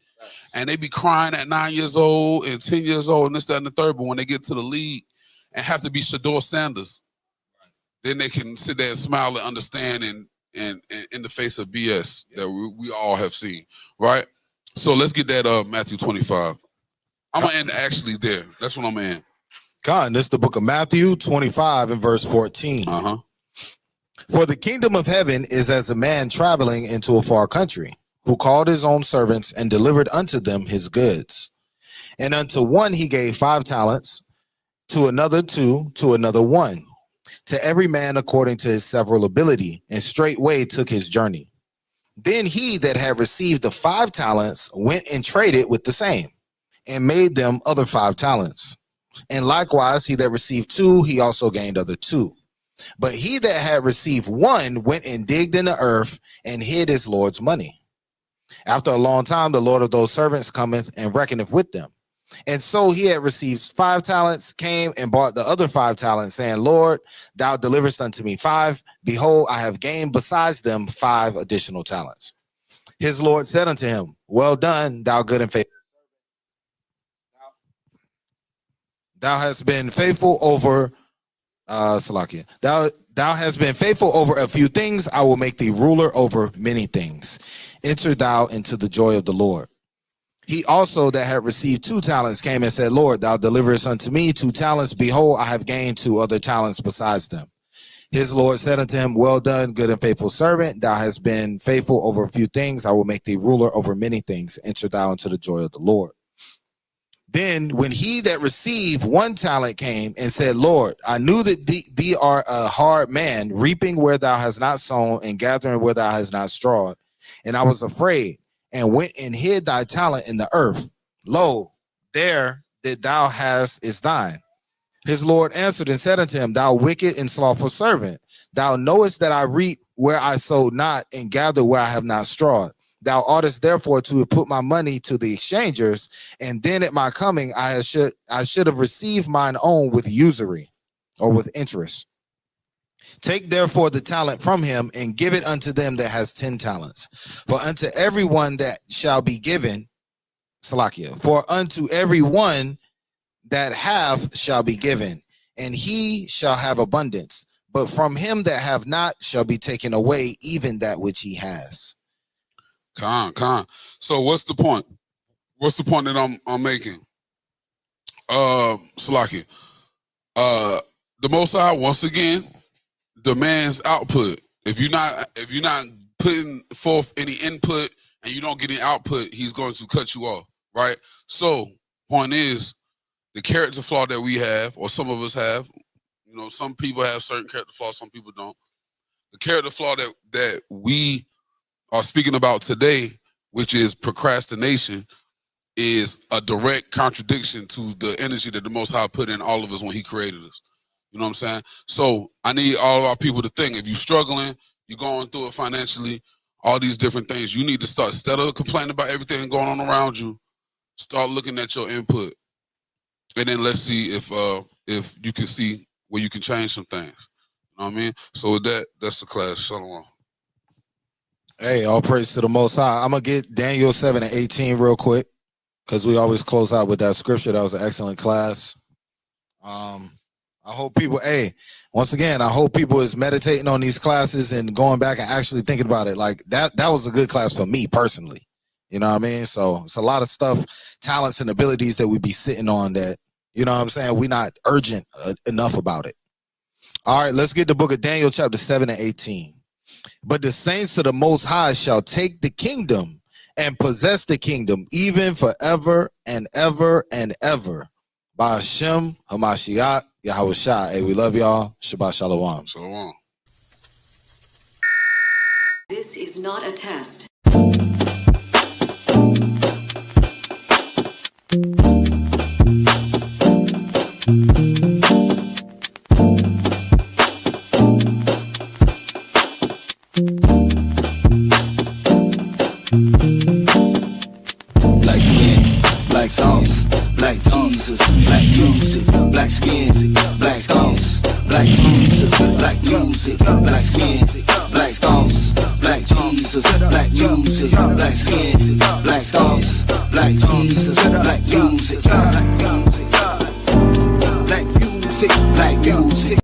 C: And they be crying at 9 years old and 10 years old and this, that, and the third. But when they get to the league and have to be Shador Sanders, then they can sit there and smile and understand and in the face of BS that we all have seen, right? So let's get that Matthew 25. I'm going to end actually there. That's what I'm going to end.
D: God, this is the book of Matthew 25 and verse 14.
C: Uh-huh.
D: For the kingdom of heaven is as a man traveling into a far country, who called his own servants and delivered unto them his goods. And unto one he gave 5 talents, to another 2, to another 1, to every man according to his several ability, and straightway took his journey. Then he that had received the 5 talents went and traded with the same, and made them other 5 talents. And likewise he that received 2, he also gained other 2. But he that had received 1 went and digged in the earth and hid his Lord's money. After a long time, the Lord of those servants cometh and reckoneth with them. And so he had received 5 talents, came and bought the other 5 talents, saying, Lord, thou deliverest unto me 5. Behold, I have gained besides them 5 additional talents. His Lord said unto him, well done, thou good and faithful. Thou hast been faithful over Salakia. Thou hast been faithful over a few things. I will make thee ruler over many things. Enter thou into the joy of the Lord. He also that had received 2 talents came and said, Lord, thou deliverest unto me 2 talents. Behold, I have gained 2 other talents besides them. His Lord said unto him, well done, good and faithful servant. Thou hast been faithful over a few things. I will make thee ruler over many things. Enter thou into the joy of the Lord. Then when he that received 1 talent came and said, Lord, I knew that thee art a hard man, reaping where thou hast not sown and gathering where thou hast not strawed. And I was afraid and went and hid thy talent in the earth. Lo, there that thou hast is thine. His Lord answered and said unto him, thou wicked and slothful servant, thou knowest that I reap where I sowed not and gather where I have not strawed. Thou oughtest therefore to have put my money to the exchangers, and then at my coming I should have received mine own with usury or with interest. Take therefore the talent from him and give it unto them that has 10 talents. For unto everyone that shall be given, Salakia, for unto everyone that hath shall be given, and he shall have abundance. But from him that have not shall be taken away even that which he has.
C: Con. So what's the point? What's the point that I'm making? Salaki. The Most High once again demands output. If you're not putting forth any input and you don't get any output, he's going to cut you off, right? So point is, the character flaw that we have, or some of us have, you know, some people have certain character flaws, some people don't. The character flaw that we are speaking about today, which is procrastination, is a direct contradiction to the energy that the Most High put in all of us when he created us. You know what I'm saying? So I need all of our people to think, if you're struggling, you're going through it financially, all these different things, you need to start, instead of complaining about everything going on around you, start looking at your input. And then let's see if you can see where you can change some things. You know what I mean? So with that, that's the class. Shalom.
D: Hey, all praise to the Most High. I'm going to get Daniel 7 and 18 real quick, because we always close out with that scripture. That was an excellent class. I hope people, once again, I hope people is meditating on these classes and going back and actually thinking about it. Like that was a good class for me personally. You know what I mean? So it's a lot of stuff, talents and abilities that we be sitting on that, you know what I'm saying, we're not urgent enough about it. All right, let's get the book of Daniel chapter 7 and 18. But the saints of the Most High shall take the kingdom and possess the kingdom even forever and ever and ever. By Hashem, Hamashiach, Yahushua. Hey, we love y'all. Shabbat Shalom.
C: Shalom.
G: This is not a test.
B: Black skin, black sauce, black Jesus, black music, black skin, black sauce, black Jesus, black music, black skin, black sauce, black Jesus, black music, black skin, black sauce, black Jesus, black music, black music, black music.